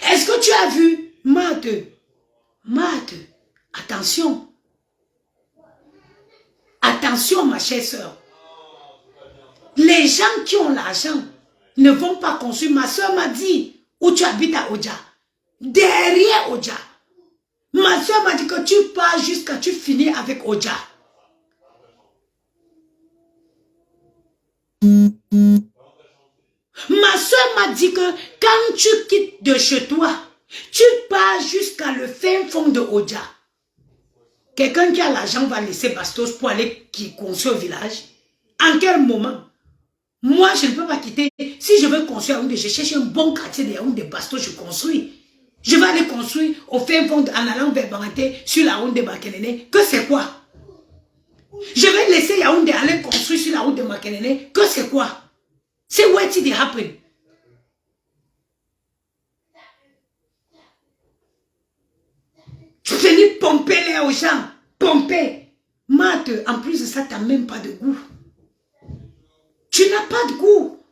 Est-ce que tu as vu Mate, attention. Attention ma chère soeur. Les gens qui ont l'argent ne vont pas construire. Ma soeur m'a dit, où tu habites à Oja. Derrière Oja. Ma soeur m'a dit que tu pars jusqu'à tu finis avec Oja. Ma soeur m'a dit que quand tu quittes de chez toi, tu pars jusqu'à le fin fond de Oja. Quelqu'un qui a l'argent va laisser Bastos pour aller construire au village. En quel moment? Moi, je ne peux pas quitter. Si je veux construire à Yaoundé, je cherche un bon quartier de Yaoundé, Bastos, je construis. Je vais aller construire au fin fond en allant vers Bangaté sur la route de Makenene. Que c'est quoi? Je vais laisser Yaoundé aller construire sur la route de Makenene. Que c'est quoi? C'est what it happen. Tu finis pomper les aux gens. Pomper. Mate, en plus de ça, tu n'as même pas de goût. Tu n'as pas de goût.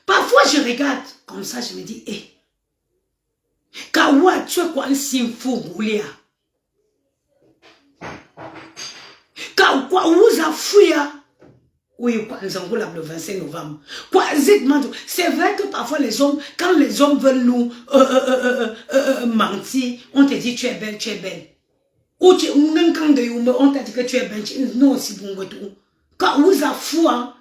Parfois, je regarde comme ça, je me dis, hé. Kawa, tu es quoi un signe fou, Goulia? Kawa, vous a fouillé. Oui, quoi, nous avons le 25 novembre. Quoi, c'est vrai que parfois les hommes, quand les hommes veulent nous mentir, on te dit tu es belle, tu es belle. Ou même quand on t'a dit que tu es belle, nous aussi bon retour. Quand vous a fou, hein.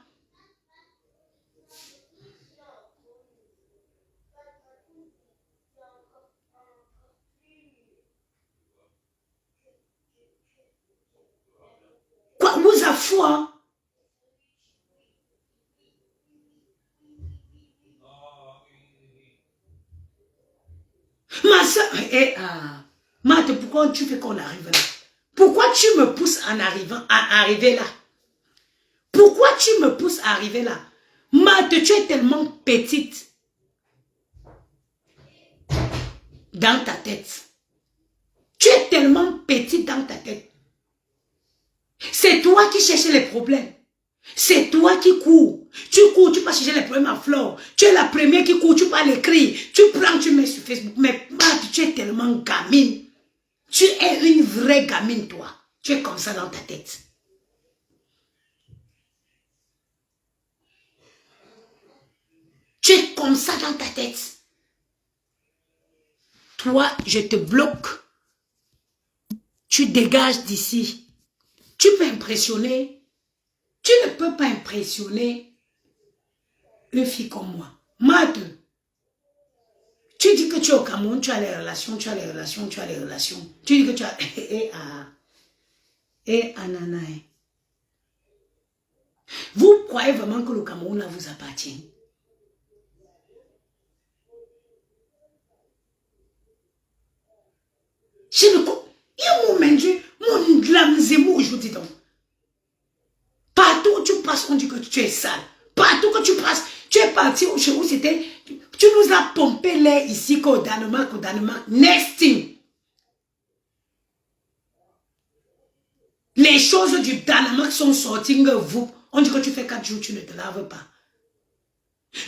Quoi, vous a fou, hein. Ma soeur, Marthe, pourquoi tu fais qu'on arrive là? Pourquoi tu me pousses à arriver là? Pourquoi tu me pousses à arriver là? Marthe, tu es tellement petite dans ta tête. Tu es tellement petite dans ta tête. C'est toi qui cherches les problèmes. C'est toi qui cours. Tu cours, tu vas chercher les problèmes à Flore. Tu es la première qui court, tu vas l'écrire. Tu prends, tu mets sur Facebook. Mais Marthe, tu es tellement gamine. Tu es une vraie gamine, toi. Tu es comme ça dans ta tête. Tu es comme ça dans ta tête. Toi, je te bloque tu dégages d'ici. Tu peux impressionner. Tu ne peux pas impressionner une fille comme moi. Mate, tu dis que tu es au Cameroun, tu as les relations, tu as les relations, tu as les relations. Tu dis que tu as... Ananaï. Vous croyez vraiment que le Cameroun là vous appartient? Je ne comprends. Il y a mon mendieu, mon glam zémo, je vous dis donc. Partout où tu passes, on dit que tu es sale. Partout que tu passes, tu es parti chez où c'était. Tu nous as pompé l'air ici qu'au Danemark, Next thing. Les choses du Danemark sont sorties, vous. On dit que tu fais 4 jours, tu ne te laves pas.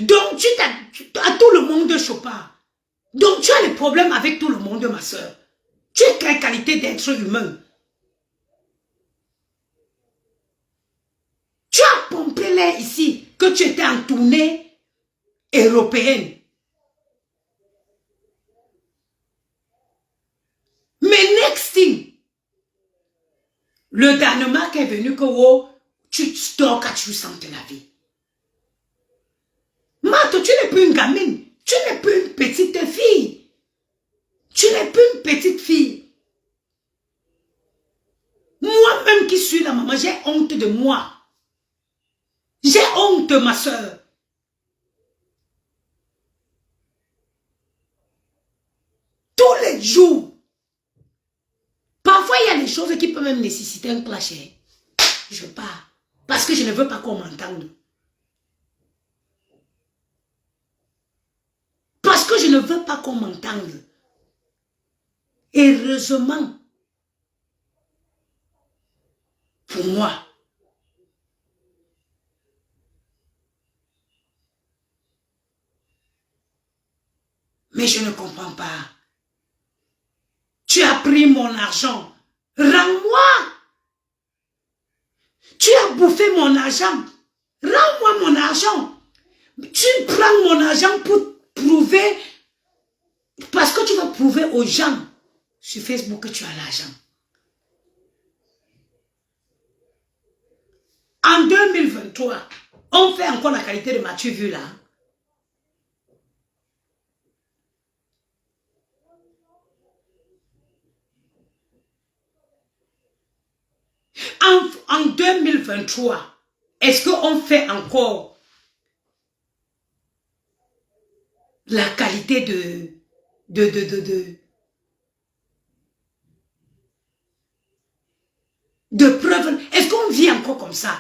Donc, tu as tout le monde chopard. Donc, tu as les problèmes avec tout le monde, ma soeur. Tu es quelle qualité d'être humain? Tu as pompé l'air ici, que tu étais en tournée européenne. Mais next thing, le Danemark est venu que oh, tu dors 4 jours sans te laver. Mato, tu n'es plus une gamine. Tu n'es plus une petite fille. Tu n'es plus une petite fille. Moi-même qui suis la maman, j'ai honte de moi. J'ai honte, ma soeur. Tous les jours. Parfois, il y a des choses qui peuvent même nécessiter un clash. Je pars. Parce que je ne veux pas qu'on m'entende. Parce que je ne veux pas qu'on m'entende. Heureusement, pour moi, mais je ne comprends pas. Tu as pris mon argent. Rends-moi. Tu as bouffé mon argent. Rends-moi mon argent. Tu prends mon argent pour prouver, parce que tu vas prouver aux gens sur Facebook que tu as l'argent. En 2023, on fait encore la qualité de m'as-tu vu là? En 2023, est-ce qu'on fait encore la qualité de preuve? Est-ce qu'on vit encore comme ça?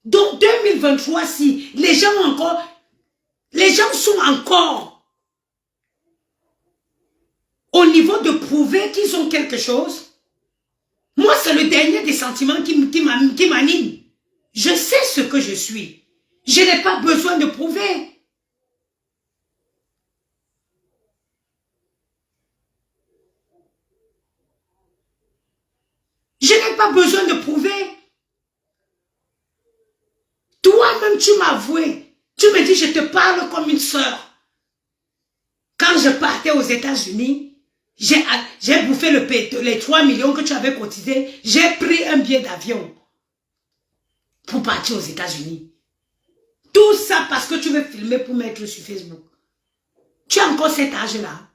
Donc 2023, si les gens sont encore au niveau de prouver qu'ils ont quelque chose. Moi, c'est le dernier des sentiments qui m'anime. Je sais ce que je suis. Je n'ai pas besoin de prouver. Je n'ai pas besoin de prouver. Toi-même, tu m'as avoué. Tu me dis, je te parle comme une sœur. Quand je partais aux États-Unis, j'ai bouffé les 3 millions que tu avais cotisés. J'ai pris un billet d'avion pour partir aux États-Unis. Tout ça parce que tu veux filmer pour mettre sur Facebook. Tu as encore cet âge-là.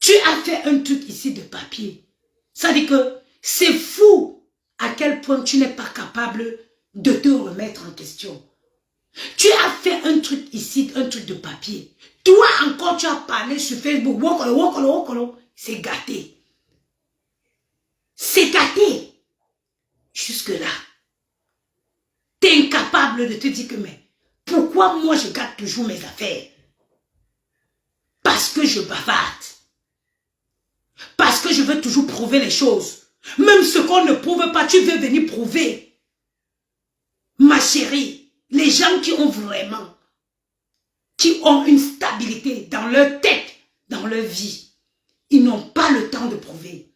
Tu as fait un truc ici de papier. Ça dit que c'est fou à quel point tu n'es pas capable de te remettre en question. Tu as fait un truc ici, un truc de papier. Toi encore, tu as parlé sur Facebook. C'est gâté. C'est gâté. Jusque-là. Tu es incapable de te dire que, mais pourquoi moi je gâte toujours mes affaires? Parce que je bavarde. Parce que je veux toujours prouver les choses. Même ce qu'on ne prouve pas, tu veux venir prouver. Ma chérie, les gens qui ont une stabilité dans leur tête, dans leur vie, ils n'ont pas le temps de prouver.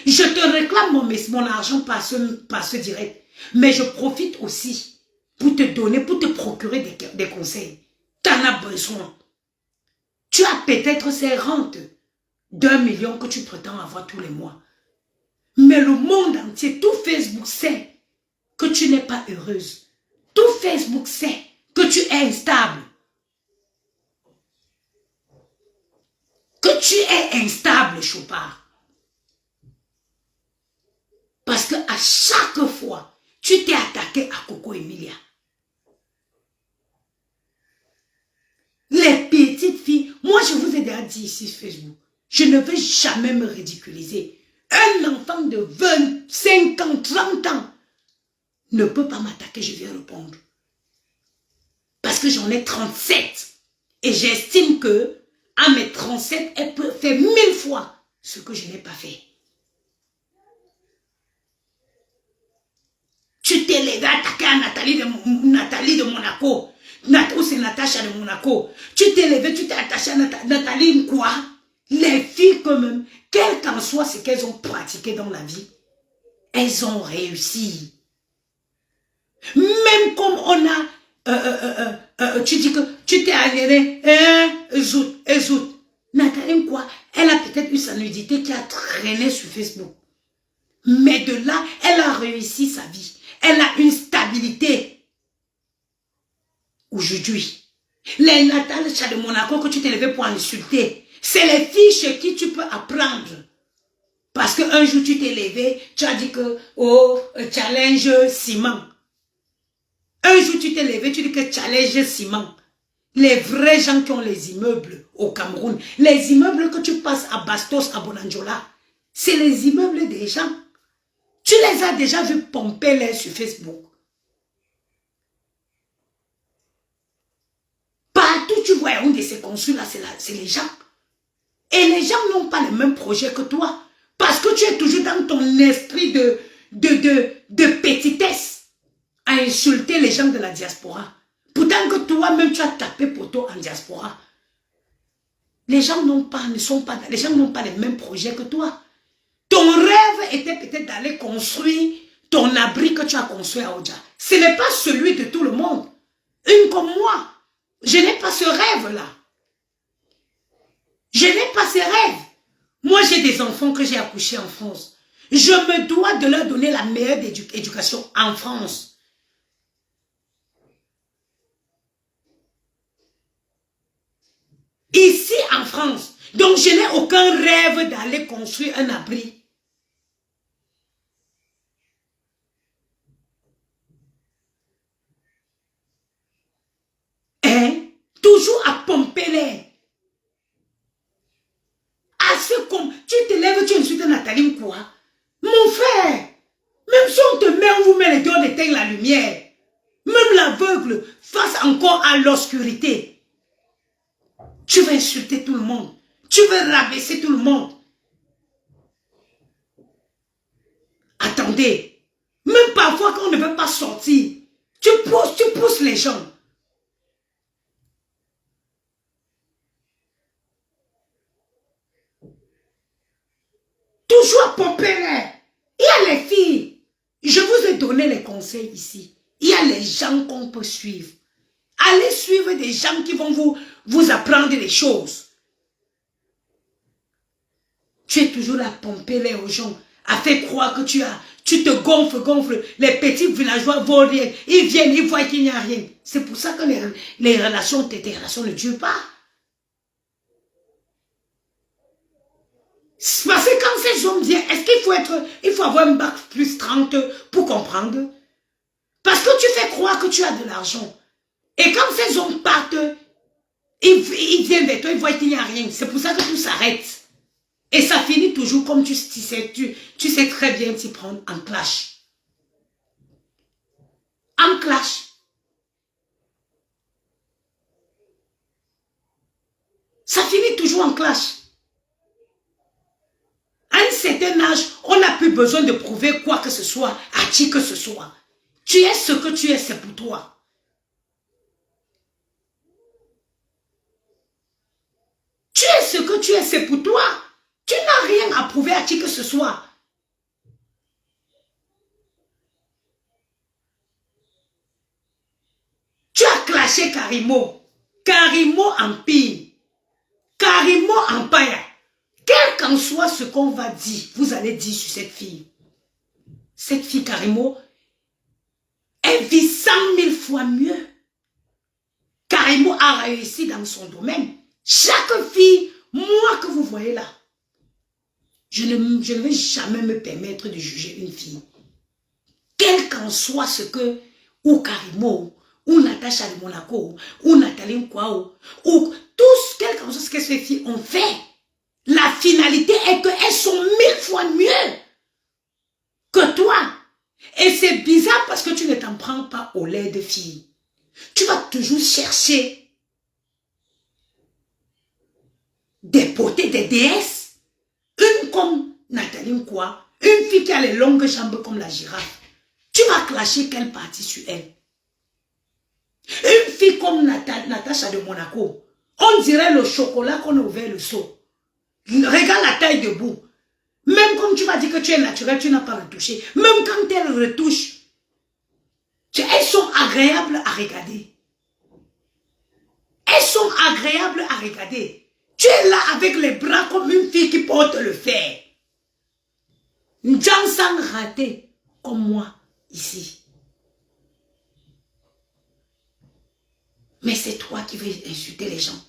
Je te réclame mon argent par ce direct, mais je profite aussi pour te donner, pour te procurer des conseils. Tu en as besoin. Tu as peut-être ces rentes d'1 million que tu prétends avoir tous les mois. Mais le monde entier, tout Facebook sait que tu n'es pas heureuse. Tout Facebook sait que tu es instable. Que tu es instable, Chopard. Parce que à chaque fois, tu t'es attaqué à Coco Emilia. Les petites filles, moi je vous ai déjà dit ici sur Facebook, je ne veux jamais me ridiculiser. Un enfant de 25 ans, 30 ans ne peut pas m'attaquer, je vais répondre. Parce que j'en ai 37. Et j'estime que à mes 37, elle peut faire 1000 fois ce que je n'ai pas fait. Tu t'es levé à attaquer à Nathalie de Monaco. Ou c'est Natacha de Monaco. Tu t'es levé, tu t'es attaché à Nathalie quoi? Les filles quand même, quel qu'en soit ce qu'elles ont pratiqué dans la vie, elles ont réussi. Même comme on a, tu dis que tu t'es aliéné, Zout. Nathalie quoi? Elle a peut-être eu sa nudité qui a traîné sur Facebook. Mais de là, elle a réussi sa vie. Elle a une stabilité. Aujourd'hui, les Natacha de Monaco que tu t'es levé pour insulter, c'est les filles chez qui tu peux apprendre. Parce qu'un jour tu t'es levé, tu as dit que, oh, challenge ciment. Un jour tu t'es levé, tu dis que challenge ciment. Les vrais gens qui ont les immeubles au Cameroun, les immeubles que tu passes à Bastos, à Bonanjola, c'est les immeubles des gens. Tu les as déjà vus pomper l'air sur Facebook. Partout tu vois où c'est construit là, c'est les gens. Et les gens n'ont pas les mêmes projets que toi. Parce que tu es toujours dans ton esprit de petitesse à insulter les gens de la diaspora. Pourtant que toi-même tu as tapé poteau en diaspora. Les gens n'ont pas les mêmes projets que toi. Ton rêve était peut-être d'aller construire ton abri que tu as construit à Oja. Ce n'est pas celui de tout le monde. Une comme moi, je n'ai pas ce rêve-là. Je n'ai pas ce rêve. Moi, j'ai des enfants que j'ai accouchés en France. Je me dois de leur donner la meilleure éducation en France. Ici, en France. Donc, je n'ai aucun rêve d'aller construire un abri. Hein? Toujours à pomper l'air. Assez comme tu te lèves, tu insultes Nathalie quoi? Mon frère, même si on te met, on vous met les deux, on éteint la lumière. Même l'aveugle, face encore à l'obscurité. Tu vas insulter tout le monde. Tu veux rabaisser tout le monde. Attendez. Même parfois quand on ne veut pas sortir, tu pousses les gens. Toujours à pomper l'air. Il y a les filles. Je vous ai donné les conseils ici. Il y a les gens qu'on peut suivre. Allez suivre des gens qui vont vous apprendre des choses. Tu es toujours à pomper l'air aux gens, à faire croire que tu te gonfles. Les petits villageois vont rien. Ils viennent, ils voient qu'il n'y a rien. C'est pour ça que les relations, tes relations ne durent pas. Parce que quand ces hommes viennent, est-ce qu'il faut avoir un bac plus 30 pour comprendre? Parce que tu fais croire que tu as de l'argent. Et quand ces hommes partent, ils viennent vers toi, ils voient qu'il n'y a rien. C'est pour ça que tout s'arrête. Et ça finit toujours comme tu sais très bien t'y prendre en clash. En clash. Ça finit toujours en clash. À un certain âge, on n'a plus besoin de prouver quoi que ce soit à qui que ce soit. Tu es ce que tu es, c'est pour toi. Tu es ce que tu es, c'est pour toi. Tu n'as rien à prouver à qui que ce soit. Tu as clashé Karimo. Karimo Empire. Karimo Empire. Quel qu'en soit ce qu'on va dire, vous allez dire sur cette fille. Cette fille, carrément, elle vit 100 000 fois mieux. Carrément a réussi dans son domaine. Chaque fille, moi que vous voyez là, je ne vais jamais me permettre de juger une fille. Quel qu'en soit ce que, ou Karimo, ou Natacha de Monaco, ou Nathalie Nkwao, ou tous, quel qu'en soit ce que ces filles ont fait, la finalité est qu'elles sont 1000 fois mieux que toi. Et c'est bizarre parce que tu ne t'en prends pas au lait de fille. Tu vas toujours chercher des beautés, des déesses. Une comme Nathalie Nkwao, une fille qui a les longues jambes comme la girafe. Tu vas clasher quelle partie sur elle? Une fille comme Natacha de Monaco, on dirait le chocolat qu'on a ouvert le seau. Regarde la taille debout. Même comme tu vas dire que tu es naturel, tu n'as pas retouché. Même quand elle retouche, elles sont agréables à regarder. Elles sont agréables à regarder. Tu es là avec les bras comme une fille qui porte le fer. Une gens sans raté, comme moi, ici. Mais c'est toi qui veux insulter les gens.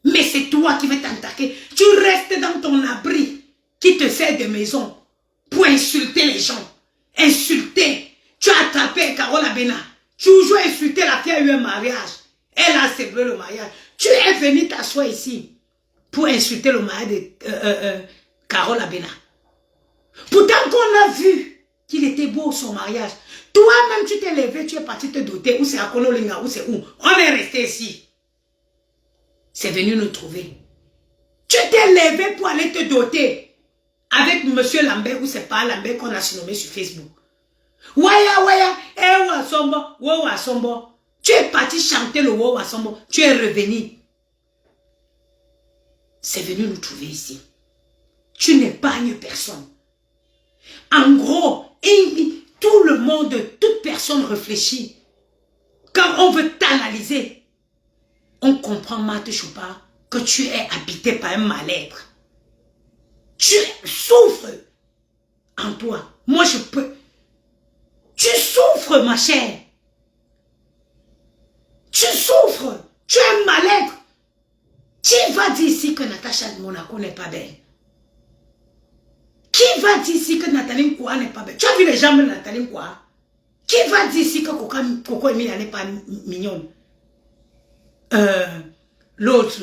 Mais c'est toi qui veux t'attaquer. Tu restes dans ton abri qui te sert de maison pour insulter les gens. Insulter. Tu as attrapé Carole Abena. Tu joues insulter la fille a eu un mariage. Elle a célébré le mariage. Tu es venu t'asseoir ici pour insulter le mariage de Carole Abena. Pourtant qu'on a vu qu'il était beau son mariage. Toi-même tu t'es levé, tu es parti te doter. Ou c'est à Konolinga, ou c'est où. On est resté ici. C'est venu nous trouver. Tu t'es levé pour aller te doter avec monsieur Lambert ou c'est pas Lambert qu'on a surnommé sur Facebook. Waya, waya, eh, wasombo, wo wasombo. Tu es parti chanter le wo wasombo. Tu es revenu. C'est venu nous trouver ici. Tu n'épargnes personne. En gros, tout le monde, toute personne réfléchit. Quand on veut t'analyser, on comprend, Marthe Choupa, que tu es habité par un mal-être. Tu souffres en toi. Moi, je peux. Tu souffres, ma chère. Tu souffres. Tu es un mal-être. Qui va dire ici que Natacha de Monaco n'est pas belle? Qui va dire ici que Nathalie Nkwao n'est pas belle? Tu as vu les jambes de Nathalie Nkwao? Qui va dire ici que Coco Emilia n'est pas mignonne? L'autre,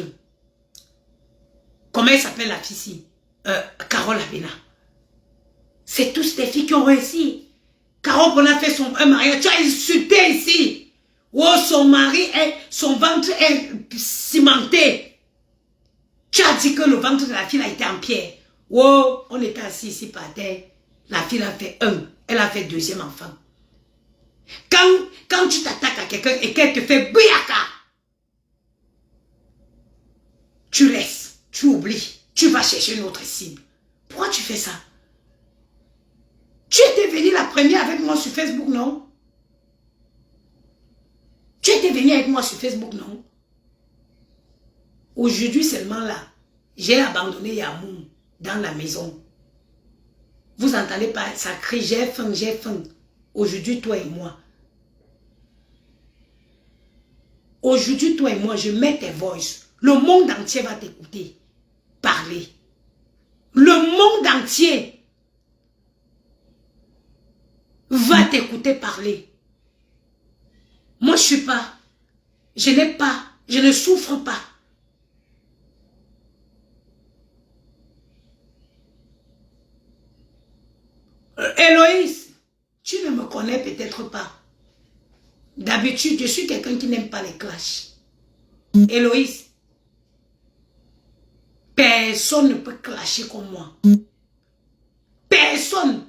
comment elle s'appelle la fille ici? Carole Abena. C'est tous des filles qui ont réussi. Carole Abena a fait un mariage. Tu as insulté ici. Oh, son mari, son ventre est cimenté. Tu as dit que le ventre de la fille a été en pierre. Oh, on était assis ici par terre. La fille a fait elle a fait deuxième enfant. Quand tu t'attaques à quelqu'un et qu'elle te fait bouillaka, tu laisses, tu oublies, tu vas chercher une autre cible. Pourquoi tu fais ça? Tu étais venue la première avec moi sur Facebook, non? Tu étais venue avec moi sur Facebook, non? Aujourd'hui seulement là, j'ai abandonné Yamoum dans la maison. Vous entendez pas, ça crie, j'ai faim, j'ai faim. Aujourd'hui, toi et moi. Aujourd'hui, toi et moi, je mets tes voices. Le monde entier va t'écouter parler. Le monde entier va t'écouter parler. Moi, je ne souffre pas. Héloïse, tu ne me connais peut-être pas. D'habitude, je suis quelqu'un qui n'aime pas les clashs. Héloïse, personne ne peut clasher comme moi. Personne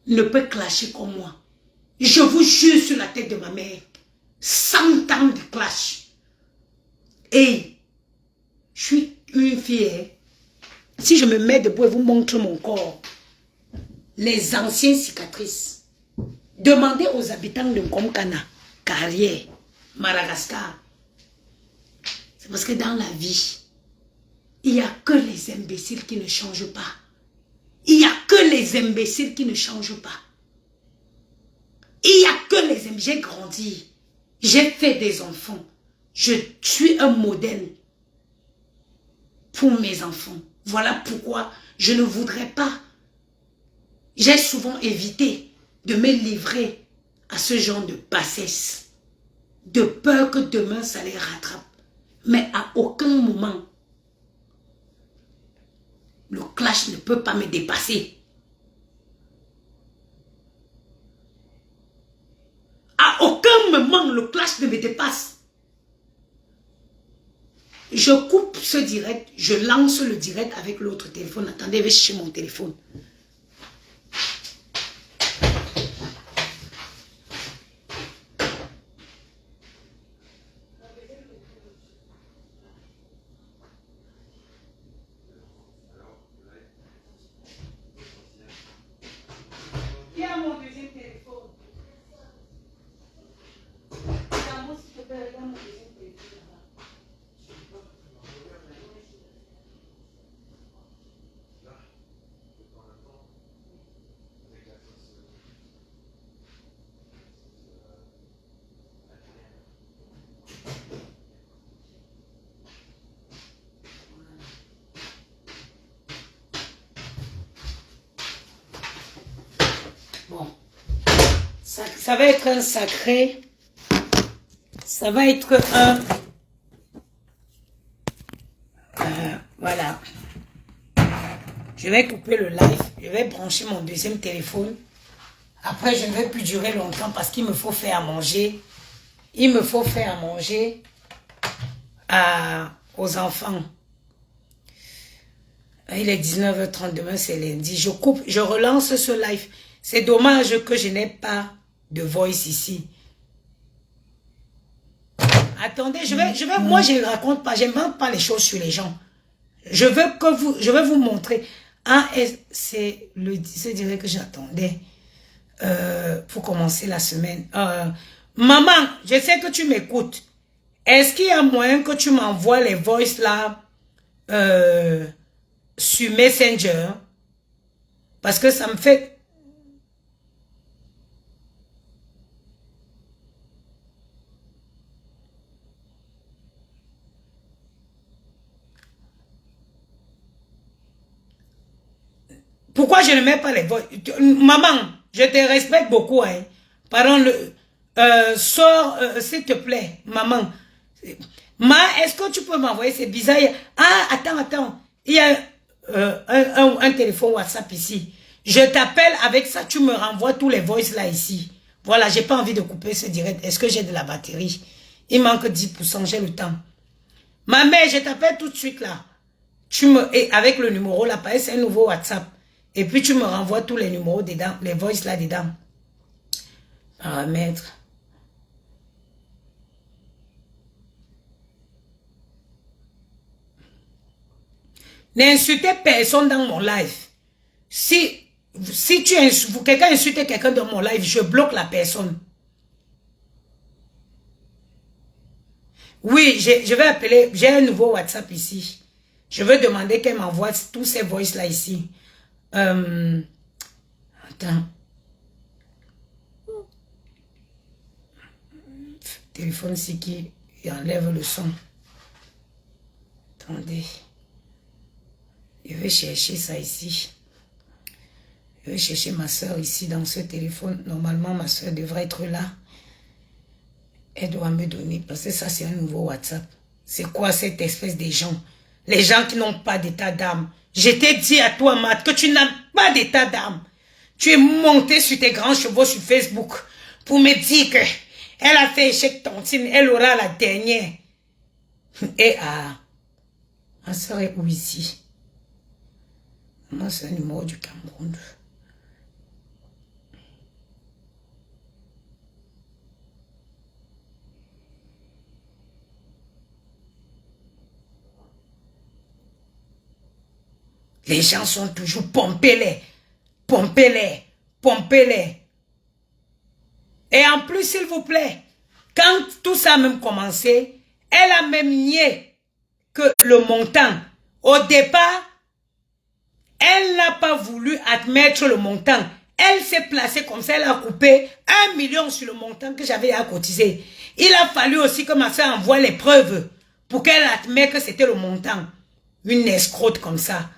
ne peut clasher comme moi. Je vous jure sur la tête de ma mère. 100 ans de clash. Et je suis une fille. Hein. Si je me mets debout et vous montre mon corps, les anciennes cicatrices, demandez aux habitants de Nkomkana, Carrière, Madagascar. C'est parce que dans la vie, Il n'y a que les imbéciles qui ne changent pas. Il n'y a que les imbéciles qui ne changent pas. Il n'y a que les imbéciles. J'ai grandi. J'ai fait des enfants. Je suis un modèle pour mes enfants. Voilà pourquoi je ne voudrais pas. J'ai souvent évité de me livrer à ce genre de bassesse. De peur que demain ça les rattrape. Mais à aucun moment, le clash ne peut pas me dépasser. À aucun moment, le clash ne me dépasse. Je coupe ce direct, je lance le direct avec l'autre téléphone. Attendez, je vais chercher mon téléphone. Qui a mon deuxième téléphone? Regarde-moi s'il te plaît, regarde mon deuxième téléphone là-bas. Bon, ça va être un sacré. Ça va être un... voilà. Je vais couper le live. Je vais brancher mon deuxième téléphone. Après, je ne vais plus durer longtemps parce qu'il me faut faire à manger. Il me faut faire à manger aux enfants. Il est 19h30, demain c'est lundi. Je coupe, je relance ce live. C'est dommage que je n'ai pas de voice ici. Attendez, moi je ne raconte pas, je n'invente pas les choses sur les gens. Je vais vous montrer. Ah, c'est direct que j'attendais pour commencer la semaine. Maman, je sais que tu m'écoutes. Est-ce qu'il y a moyen que tu m'envoies les voices là sur Messenger? Parce que ça me fait... Pourquoi je ne mets pas les voix? Maman, je te respecte beaucoup. Hein. Pardon, sors, s'il te plaît, maman. Est-ce que tu peux m'envoyer? C'est bizarre. Ah, attends. Il y a un téléphone WhatsApp ici. Je t'appelle avec ça, tu me renvoies tous les voices là ici. Voilà, j'ai pas envie de couper ce direct. Est-ce que j'ai de la batterie? Il manque 10%, j'ai le temps. Ma mère, je t'appelle tout de suite là. Et avec le numéro là, c'est un nouveau WhatsApp. Et puis tu me renvoies tous les numéros dedans, les voices là dedans. Paramètres. N'insultez personne dans mon live. Si quelqu'un insulte quelqu'un dans mon live, je bloque la personne. Oui, je vais appeler, j'ai un nouveau WhatsApp ici. Je veux demander qu'elle m'envoie tous ces voices là ici. Attends. Téléphone ici qui enlève le son. Attendez. Je vais chercher ça ici. Je vais chercher ma soeur ici dans ce téléphone. Normalement, ma soeur devrait être là. Elle doit me donner, parce que ça, c'est un nouveau WhatsApp. C'est quoi cette espèce de gens? Les gens qui n'ont pas d'état d'âme. Je t'ai dit à toi, Matt, que tu n'as pas d'état d'âme. Tu es monté sur tes grands chevaux sur Facebook pour me dire que elle a fait échec tontine, elle aura la dernière. Et ma soeur est où ici? Moi, c'est un numéro du Cameroun. Les gens sont toujours pompés-les. Et en plus, s'il vous plaît, quand tout ça a même commencé, elle a même nié que le montant Au départ, elle n'a pas voulu admettre le montant. Elle s'est placée comme ça, elle a coupé 1 million sur le montant que j'avais à cotiser. Il a fallu aussi que ma soeur envoie les preuves pour qu'elle admette que c'était le montant. Une escroque comme ça.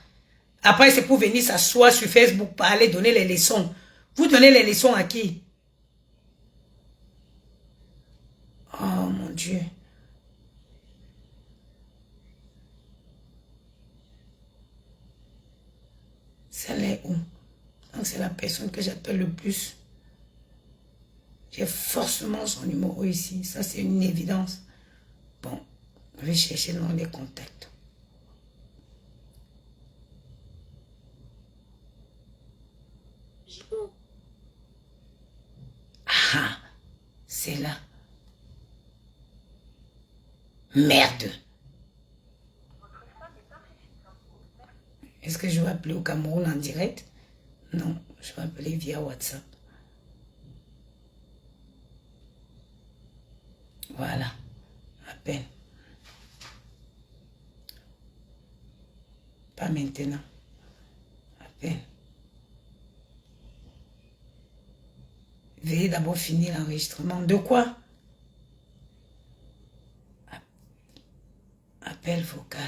Après, c'est pour venir s'asseoir sur Facebook, parler, donner les leçons. Vous donnez les leçons à qui? Oh mon Dieu. Ça l'est où? Donc c'est la personne que j'appelle le plus. J'ai forcément son numéro ici. Ça, c'est une évidence. Bon, je vais chercher dans les contacts. Ah, c'est là. Merde. Est-ce que je vais appeler au Cameroun en direct? Non, je vais appeler via WhatsApp. Voilà. Appelle. Pas maintenant. Appelle. Veuillez d'abord finir l'enregistrement. De quoi? Appel vocal.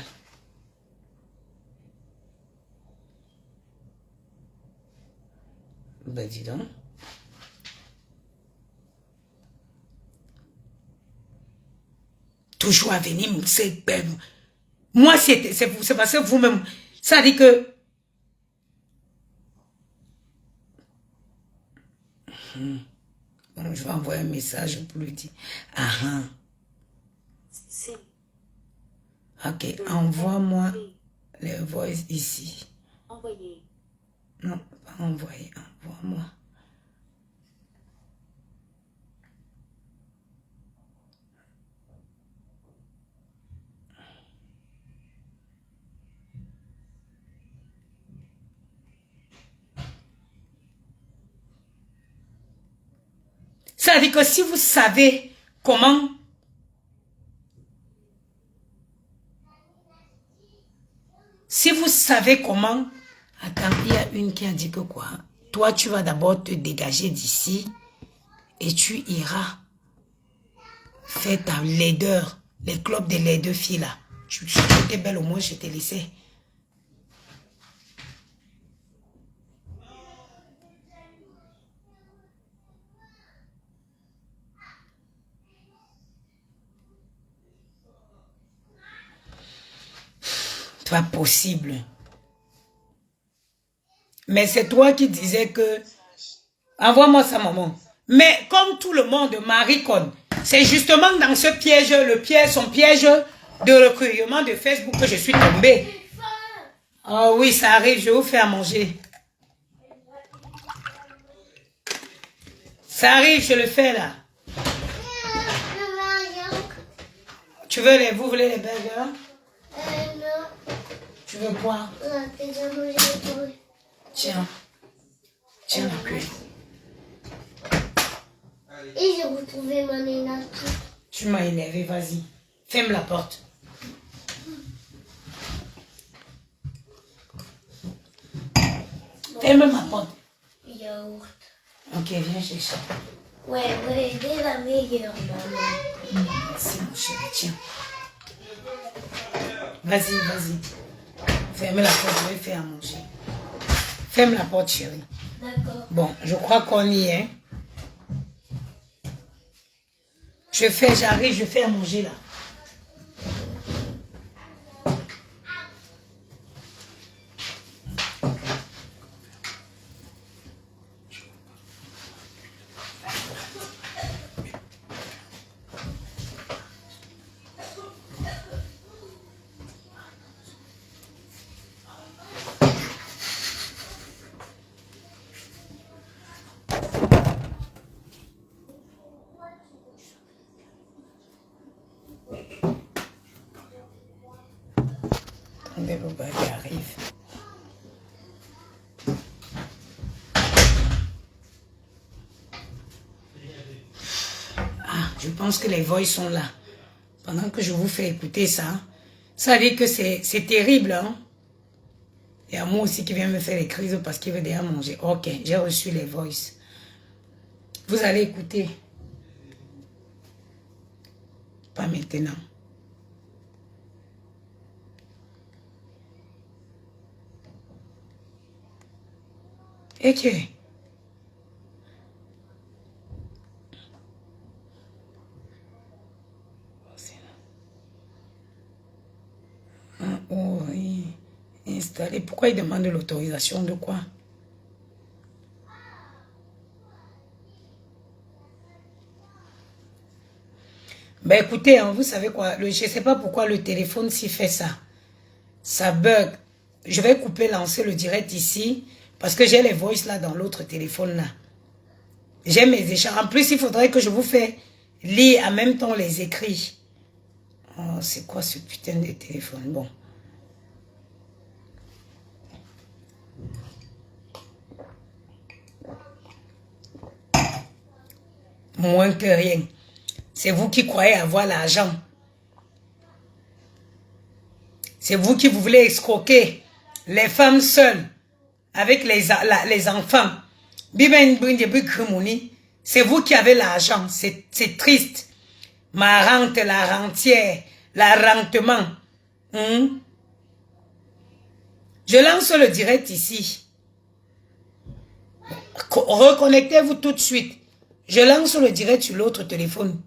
Ben dis donc. Toujours à venir, c'est moi c'est parce que vous-même, ça dit que bon, je vais envoyer un message pour lui dire. Ah, ok, envoie-moi les voice ici. Envoyer. Non, pas envoyer, envoie-moi. Ça veut dire que si vous savez comment attends, il y a une qui a dit que quoi? Toi, tu vas d'abord te dégager d'ici et tu iras faire ta laideur, les clubs de laideur filles là. Tu étais belle au moins, je t'ai laissé. Pas possible. Mais c'est toi qui disais que... Envoie-moi ça, maman. Mais comme tout le monde, Marie-Con, c'est justement dans ce piège, son piège de recueillement de Facebook que je suis tombée. Oh oui, ça arrive, je vais vous faire à manger. Ça arrive, je le fais là. Tu veux vous voulez les burgers? Non. Tu veux quoi? Tiens. Tiens la pluie. Et j'ai retrouvé mon énergie. Tu m'as énervé, vas-y. Ferme la porte. Ferme ma porte. Yaourt. Ok, viens chercher. Ouais, dès la meilleure, maman. Merci mon chéri, tiens. Vas-y, vas-y. Ferme la porte, je vais faire à manger. Ferme la porte, chérie. D'accord. Bon, je crois qu'on y est. J'arrive, je fais à manger là. Attendez, le bac arrive. Ah, je pense que les voix sont là. Pendant que je vous fais écouter ça, Ça veut dire que c'est terrible, hein? Il y a moi aussi qui vient me faire les crises parce qu'il veut déjà manger. Ok, j'ai reçu les voices. Vous allez écouter. Pas maintenant. Ok. Oh, oui. Installer. Pourquoi il demande l'autorisation de quoi? Ben écoutez, hein, vous savez quoi, je ne sais pas pourquoi le téléphone s'y fait ça. Ça bug. Je vais couper, lancer le direct ici, parce que j'ai les voices là dans l'autre téléphone là. J'ai mes échanges. En plus, il faudrait que je vous fasse lire en même temps les écrits. Oh, c'est quoi ce putain de téléphone? Bon. Moins que rien. C'est vous qui croyez avoir l'argent. C'est vous qui vous voulez escroquer les femmes seules avec les enfants. C'est vous qui avez l'argent. C'est triste. Ma rente, la rentière, l'arrentement. Je lance le direct ici. Reconnectez-vous tout de suite. Je lance le direct sur l'autre téléphone.